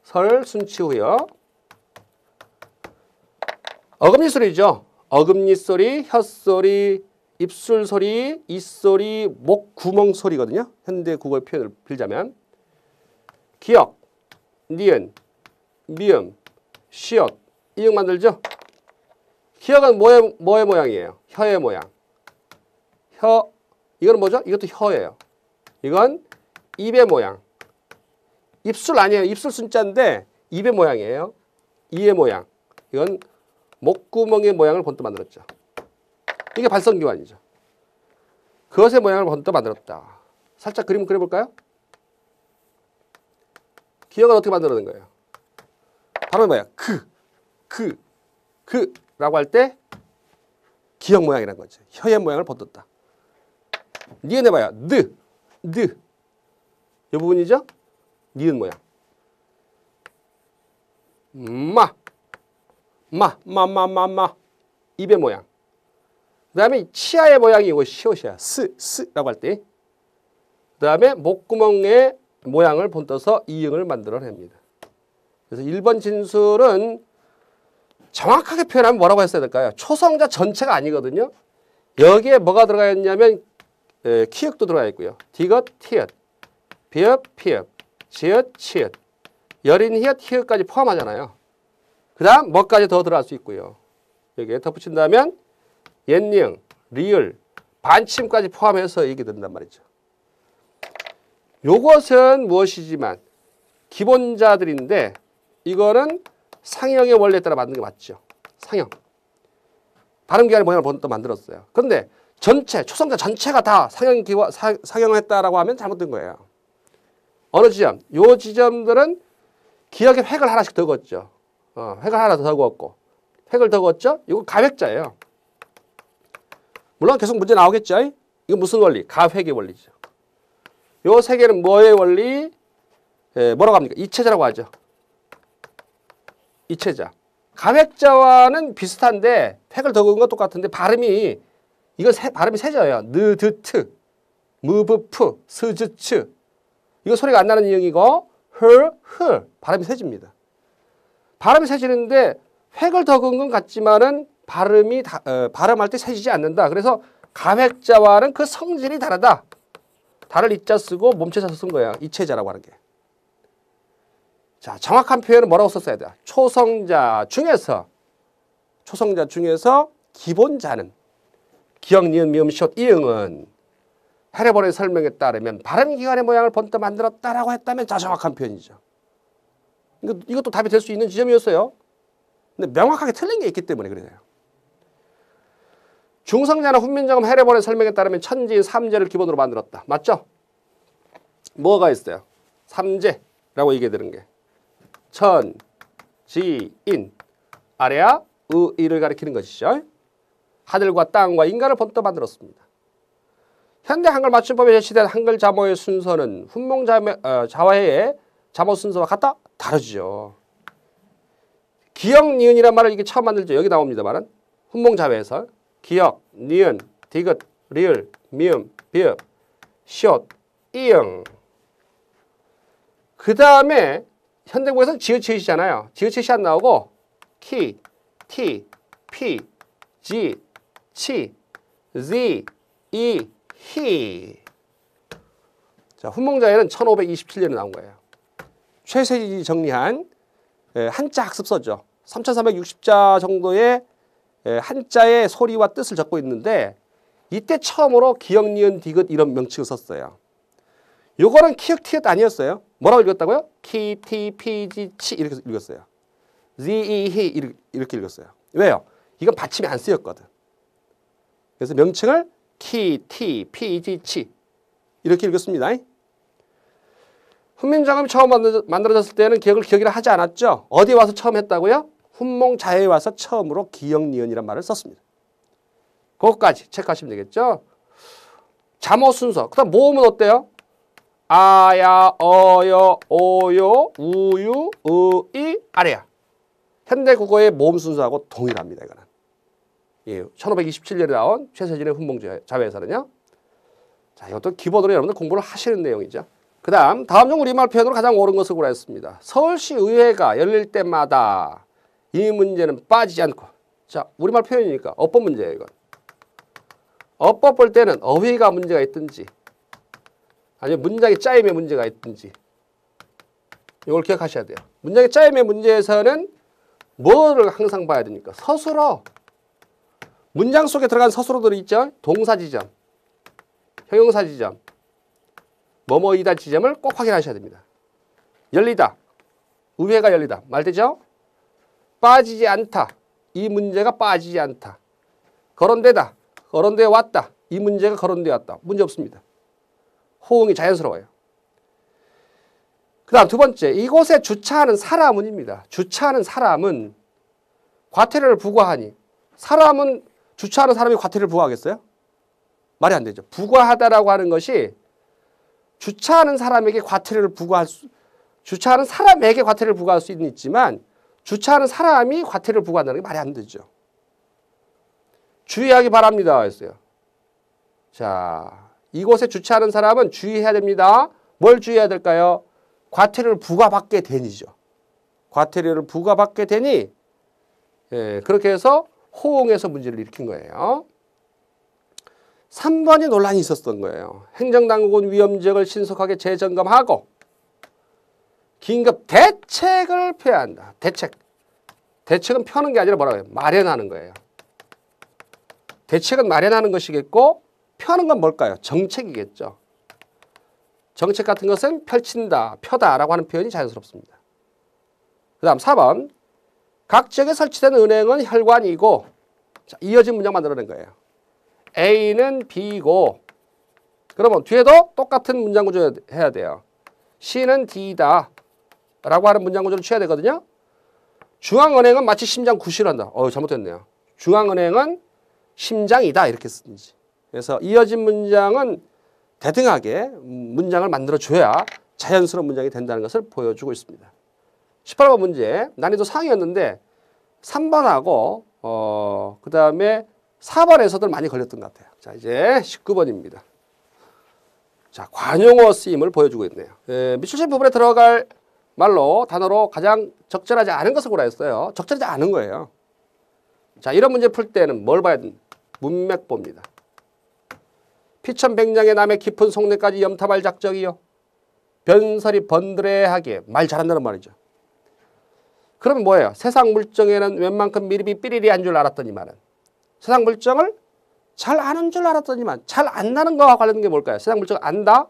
설, 순, 치, 후요. 어금니 소리죠. 어금니 소리, 혀소리, 입술 소리, 입소리, 목 구멍 소리거든요. 현대 국어 표현을 빌자면. 기역, 니은, 미음, 시옷, 이응 만들죠. 기역은 뭐의 모양이에요? 혀의 모양. 혀, 이건 뭐죠? 이것도 혀예요. 이건 입의 모양. 입술 아니에요. 입술 순자인데 입의 모양이에요. 이의 모양. 이건 목구멍의 모양을 본떠 만들었죠. 이게 발성기관이죠. 그것의 모양을 본떠 만들었다. 살짝 그림 그려볼까요? 기억은 어떻게 만들어낸 거예요? 발음이 뭐야? 라고 할 때 기억 모양이라는 거죠. 혀의 모양을 본떴다. 니은 해봐요. 이 부분이죠? 니은 모양. 입의 모양. 그 다음에 치아의 모양이 이거 시옷이야. 스라고 할 때. 그 다음에 목구멍의 모양을 본떠서 이응을 만들어냅니다. 그래서 1번 진술은 정확하게 표현하면 뭐라고 했어야 될까요? 초성자 전체가 아니거든요. 여기에 뭐가 들어가 있냐면 키읔도 들어가 있고요. 디귿, 티읕, 비읍, 피읍, 지읒, 치읒, 여린, 히읗, 히읗까지 포함하잖아요. 그 다음 뭐까지 더 들어갈 수 있고요. 여기에 덧붙인다면 옛니응, 리을, 반침까지 포함해서 얘기 된단 말이죠. 요것은 무엇이지만 기본자들인데 이거는 상형의 원리에 따라 만든 게 맞죠. 상형. 발음기관의 모양을 본떠 만들었어요. 그런데 전체, 초성자 전체가 다 상형을 했다라고 하면 잘못된 거예요. 어느 지점? 요 지점들은 기억에 획을 하나씩 더 걷죠. 획을 하나 더 걷고. 획을 더 걷죠? 이거 가획자예요. 물론 계속 문제 나오겠죠. 이거 무슨 원리? 가획의 원리죠. 요 세 개는 뭐의 원리? 뭐라고 합니까? 이체자라고 하죠. 이체자. 가획자와는 비슷한데 획을 더 그은 건 똑같은데 발음이 발음이 세져요. 느, 드, 트, 무, 브, 프, 스, 즈, 츠. 이거 소리가 안 나는 이응이고 흐 발음이 세집니다. 발음이 세지는데 획을 더 그은 건 같지만은 발음할 때 세지지 않는다. 그래서 가획자와는 그 성질이 다르다. 달을 이자 쓰고 몸체자서 쓴 거예요. 이체자라고 하는 게. 자, 정확한 표현은 뭐라고 썼어야 돼? 초성자 중에서 기본자는 기역, 니은, 미음, 시옷, 이응은 해례본의 설명에 따르면 발음기관의 모양을 본떠 만들었다라고 했다면 자, 정확한 표현이죠. 이것도 답이 될 수 있는 지점이었어요. 근데 명확하게 틀린 게 있기 때문에 그래요. 중성자는 훈민정음 해례본의 설명에 따르면 천지인 삼재를 기본으로 만들었다. 맞죠? 뭐가 있어요? 삼재라고 얘기해 드는 게. 천, 지, 인. 아래야, 의, 이를 가리키는 것이죠. 하늘과 땅과 인간을 번떠 만들었습니다. 현대 한글 맞춤법에 제시된 한글 자모의 순서는 훈몽 자화의 자모 순서와 같다? 다르죠. 기역, 니은이란 말을 이게 처음 만들죠. 여기 나옵니다만은 훈몽 자화에서 기역, 니은, 디귿, 리을, 미음, 비읍, 시옷, 이응. 그 다음에 현대국에서는 지읒치읒이잖아요. 지읒치읒이 안 나오고 키, 티, 피, 지, 치, 지, 이, 히. 자, 훈몽자에는 1527년에 나온 거예요. 최세진이 정리한 한자 학습서죠. 3360자 정도의 한자의 소리와 뜻을 적고 있는데 이때 처음으로 기역, 니은, 디귿 이런 명칭을 썼어요. 요거는 키읔, 티읕 아니었어요. 뭐라고 읽었다고요? 키, 티, 피, 지, 치 이렇게 읽었어요. 지, 이, 히 이렇게 읽었어요. 왜요? 이건 받침이 안 쓰였거든. 그래서 명칭을 키, 티, 피, 지, 치 이렇게 읽었습니다. 훈민정음이 처음 만들어졌을 때는 기역이라 하지 않았죠. 어디 와서 처음 했다고요? 훈몽자에 와서 처음으로 기역, 니은이란 말을 썼습니다. 그것까지 체크하시면 되겠죠. 자모 순서. 그 다음 모음은 어때요? 아야, 어여, 오요, 우유, 으이, 아래야. 현대 국어의 모음 순서하고 동일합니다. 이거는. 예, 1527년에 나온 최세진의 훈몽자회에서는요. 자, 이것도 기본으로 여러분들 공부를 하시는 내용이죠. 그 다음 중 우리말 표현으로 가장 옳은 것을 고려했습니다. 서울시 의회가 열릴 때마다 이 문제는 빠지지 않고. 자, 우리말 표현이니까 어법 문제예요. 이건. 어법 볼 때는 어휘가 문제가 있든지 아니면 문장의 짜임에 문제가 있든지 이걸 기억하셔야 돼요. 문장의 짜임의 문제에서는 뭐를 항상 봐야 되니까? 서술어. 문장 속에 들어간 서술어들이 있죠. 동사 지점, 형용사 지점, 뭐뭐이다 지점을 꼭 확인하셔야 됩니다. 열리다, 의회가 열리다. 말되죠? 빠지지 않다. 이 문제가 빠지지 않다. 거론되다. 거론되어 왔다. 이 문제가 거론되어 왔다. 문제 없습니다. 호응이 자연스러워요. 그 다음 두 번째, 이곳에 주차하는 사람은입니다. 주차하는 사람은 과태료를 부과하니 사람은 주차하는 사람이 과태료를 부과하겠어요? 말이 안 되죠. 부과하다라고 하는 것이 주차하는 사람에게 과태료를 부과할 수, 주차하는 사람에게 과태료를 부과할 수는 있지만 주차하는 사람이 과태료를 부과한다는 게 말이 안 되죠. 주의하기 바랍니다. 했어요. 자, 이곳에 주차하는 사람은 주의해야 됩니다. 뭘 주의해야 될까요? 과태료를 부과받게 되니죠. 과태료를 부과받게 되니 그렇게 해서 호응해서 문제를 일으킨 거예요. 3번이 논란이 있었던 거예요. 행정당국은 위험지역을 신속하게 재점검하고 긴급 대책을 펴야 한다. 대책은 펴는 게 아니라 뭐라고 해요? 마련하는 거예요. 대책은 마련하는 것이겠고 펴는 건 뭘까요? 정책이겠죠. 정책 같은 것은 펼친다, 펴다라고 하는 표현이 자연스럽습니다. 그 다음 4번. 각 지역에 설치된 은행은 혈관이고, 자, 이어진 문장 만들어낸 거예요. A는 B고, 그러면 뒤에도 똑같은 문장 구조 해야 돼요. C는 D다 라고 하는 문장 구조를 취해야 되거든요. 중앙은행은 마치 심장 구실을 한다. 잘못됐네요. 중앙은행은 심장이다 이렇게 쓰든지. 그래서 이어진 문장은 대등하게 문장을 만들어줘야 자연스러운 문장이 된다는 것을 보여주고 있습니다. 18번 문제 난이도 상이었는데 3번하고 그 다음에 4번에서도 많이 걸렸던 것 같아요. 자, 이제 19번입니다. 자, 관용어 쓰임을 보여주고 있네요. 미출신 부분에 들어갈 말로 단어로 가장 적절하지 않은 것을 고려했어요. 적절하지 않은 거예요. 자, 이런 문제 풀 때는 뭘 봐야 되나? 문맥 봅니다. 피천백량의 남의 깊은 속내까지 염탐할 작정이요. 변설이 번드레하게 말 잘한다는 말이죠. 그러면 뭐예요? 세상 물정에는 웬만큼 미리비 삐리리 한 줄 알았더니만은 세상 물정을 잘 아는 줄 알았더니만 잘 안 나는 거와 관련된 게 뭘까요? 세상 물정을 안다?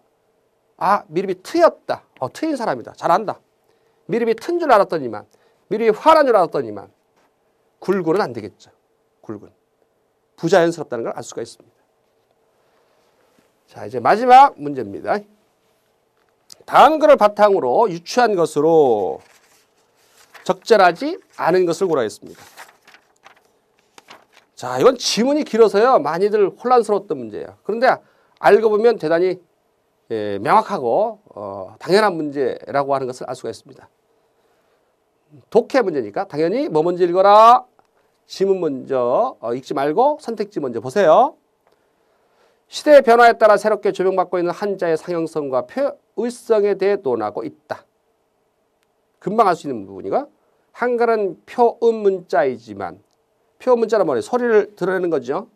아, 미리비 트였다. 트인 사람이다. 잘 안다. 미리비 튼 줄 알았더니만 미리비 화난 줄 알았더니만 굴군은 안 되겠죠. 굴군. 부자연스럽다는 걸 알 수가 있습니다. 자, 이제 마지막 문제입니다. 다음 글을 바탕으로 유추한 것으로 적절하지 않은 것을 고려했습니다. 자, 이건 지문이 길어서요. 많이들 혼란스러웠던 문제예요. 그런데 알고 보면 대단히 명확하고 당연한 문제라고 하는 것을 알 수가 있습니다. 독해 문제니까 당연히 뭐 먼저 읽어라. 지문 먼저 읽지 말고 선택지 먼저 보세요. 시대의 변화에 따라 새롭게 조명받고 있는 한자의 상형성과 표의성에 대해 논하고 있다. 금방 알 수 있는 부분이가 한글은 표음 문자이지만 표음 문자란 뭐예요? 소리를 드러내는 거죠.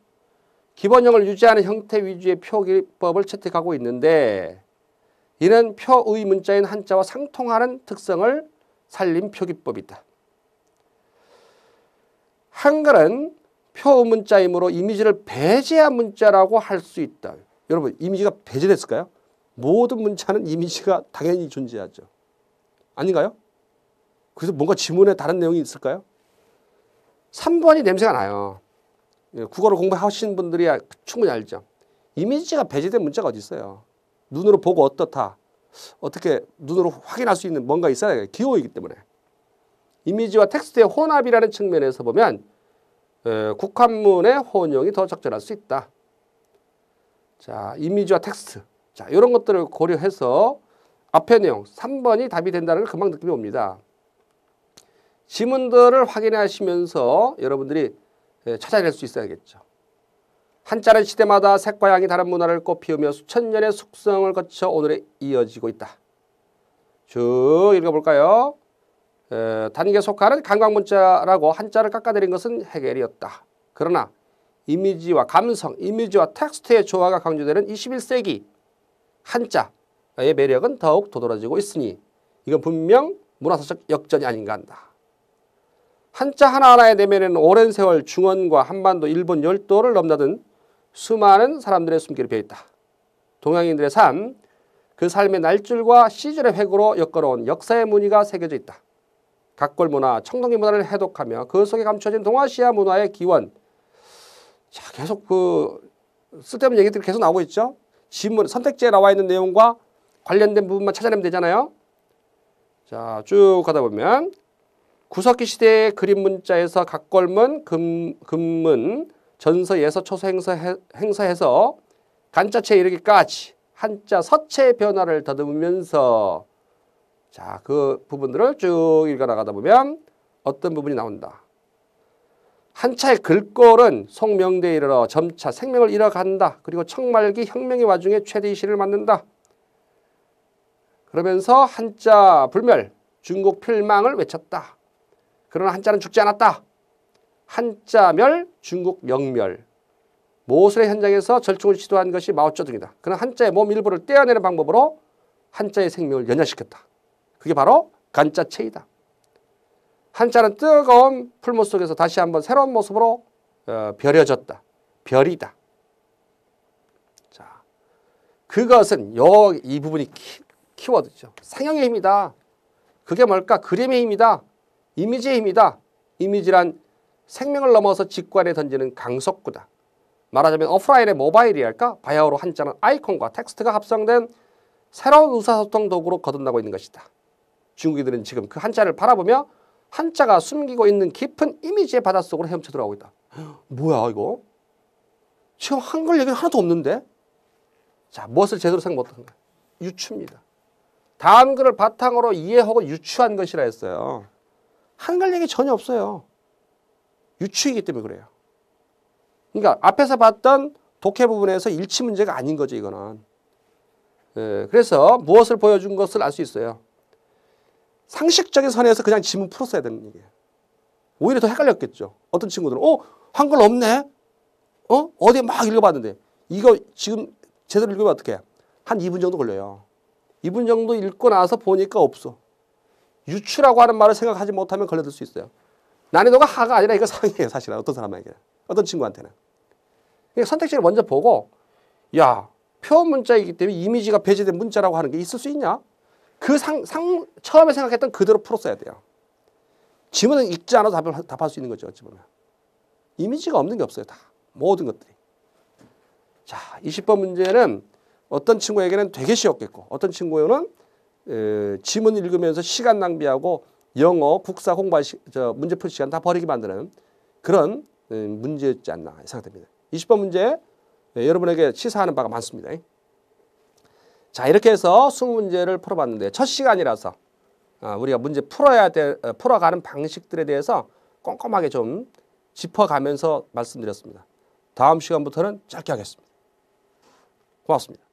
기본형을 유지하는 형태 위주의 표기법을 채택하고 있는데 이는 표의 문자인 한자와 상통하는 특성을 살린 표기법이다. 한글은 표음 문자이므로 이미지를 배제한 문자라고 할 수 있다. 여러분, 이미지가 배제됐을까요? 모든 문자는 이미지가 당연히 존재하죠. 아닌가요? 그래서 뭔가 지문에 다른 내용이 있을까요? 3번이 냄새가 나요. 국어를 공부하신 분들이 충분히 알죠. 이미지가 배제된 문자가 어디 있어요. 눈으로 보고 어떻다. 어떻게 눈으로 확인할 수 있는 뭔가 있어야 해요. 기호이기 때문에. 이미지와 텍스트의 혼합이라는 측면에서 보면 국한문의 혼용이 더 적절할 수 있다. 자, 이미지와 텍스트. 자, 이런 것들을 고려해서 앞의 내용 3번이 답이 된다는 걸 금방 느낌이 옵니다. 지문들을 확인하시면서 여러분들이 찾아낼 수 있어야겠죠. 한자는 시대마다 색과 양이 다른 문화를 꽃피우며 수천 년의 숙성을 거쳐 오늘에 이어지고 있다. 쭉 읽어볼까요? 단계에 속하는 관광문자라고 한자를 깎아내린 것은 해겔이었다. 그러나 이미지와 감성, 이미지와 텍스트의 조화가 강조되는 21세기 한자의 매력은 더욱 도드라지고 있으니 이건 분명 문화사적 역전이 아닌가 한다. 한자 하나하나의 내면에는 오랜 세월 중원과 한반도, 일본 열도를 넘나든 수많은 사람들의 숨길이 비어있다. 동양인들의 삶, 그 삶의 날줄과 시절의 획으로 엮어놓은 역사의 무늬가 새겨져 있다. 각골 문화, 청동기 문화를 해독하며 그 속에 감춰진 동아시아 문화의 기원. 자, 계속 쓸데없는 얘기들이 계속 나오고 있죠. 지문, 선택지에 나와 있는 내용과 관련된 부분만 찾아내면 되잖아요. 자, 쭉 가다 보면 구석기 시대의 그림 문자에서 각골문, 금문, 전서, 예서, 초서, 행서해서 간자체에 이르기까지 한자 서체의 변화를 더듬으면서 자, 그 부분들을 쭉 읽어나가다 보면 어떤 부분이 나온다. 한자의 글꼴은 송명대에 이르러 점차 생명을 잃어간다. 그리고 청말기 혁명의 와중에 최대의 시를 만든다. 그러면서 한자 불멸, 중국 필망을 외쳤다. 그러나 한자는 죽지 않았다. 한자멸, 중국 명멸. 모술의 현장에서 절충을 시도한 것이 마오쩌둥이다. 그는 한자의 몸 일부를 떼어내는 방법으로 한자의 생명을 연연시켰다. 그게 바로 간자체이다. 한자는 뜨거운 풀무 속에서 다시 한번 새로운 모습으로 벼려졌다. 별이다. 자, 그것은 이 부분이 키워드죠. 상형의 힘이다. 그게 뭘까? 그림의 힘이다. 이미지의 힘이다. 이미지란 생명을 넘어서 직관에 던지는 강속구다. 말하자면 오프라인의 모바일이랄까? 바야흐로 한자는 아이콘과 텍스트가 합성된 새로운 의사소통 도구로 거듭나고 있는 것이다. 중국인들은 지금 그 한자를 바라보며 한자가 숨기고 있는 깊은 이미지의 바닷속으로 헤엄쳐 들어가고 있다. 뭐야 이거? 지금 한글 얘기는 하나도 없는데? 자, 무엇을 제대로 생각 못하는가? 유추입니다. 다음 글을 바탕으로 이해하고 유추한 것이라 했어요. 한글 얘기 전혀 없어요. 유추이기 때문에 그래요. 그러니까 앞에서 봤던 독해 부분에서 일치 문제가 아닌 거죠, 이거는. 그래서 무엇을 보여준 것을 알 수 있어요. 상식적인 선에서 그냥 지문 풀었어야 되는 얘기예요. 오히려 더 헷갈렸겠죠. 어떤 친구들은 한글 없네? 어디에 막 읽어봤는데 이거 지금 제대로 읽으면 어떻게 해? 한 2분 정도 걸려요. 2분 정도 읽고 나서 보니까 없어. 유추라고 하는 말을 생각하지 못하면 걸려들 수 있어요. 난이도가 하가 아니라 이거 상이에요. 사실은 어떤 사람에게. 어떤 친구한테는. 그러니까 선택지를 먼저 보고 야, 표현 문자이기 때문에 이미지가 배제된 문자라고 하는 게 있을 수 있냐? 처음에 생각했던 그대로 풀었어야 돼요. 지문은 읽지 않아도 답할 수 있는 거죠. 어찌 보면. 이미지가 없는 게 없어요. 다. 모든 것들이. 자, 20번 문제는 어떤 친구에게는 되게 쉬웠겠고 어떤 친구에게는 지문 읽으면서 시간 낭비하고 영어, 국사 공부할 문제 풀 시간 다 버리게 만드는 그런 문제였지 않나 생각됩니다. 20번 문제 여러분에게 시사하는 바가 많습니다. 자, 이렇게 해서 20문제를 풀어봤는데 첫 시간이라서 우리가 문제 풀어가는 방식들에 대해서 꼼꼼하게 좀 짚어가면서 말씀드렸습니다. 다음 시간부터는 짧게 하겠습니다. 고맙습니다.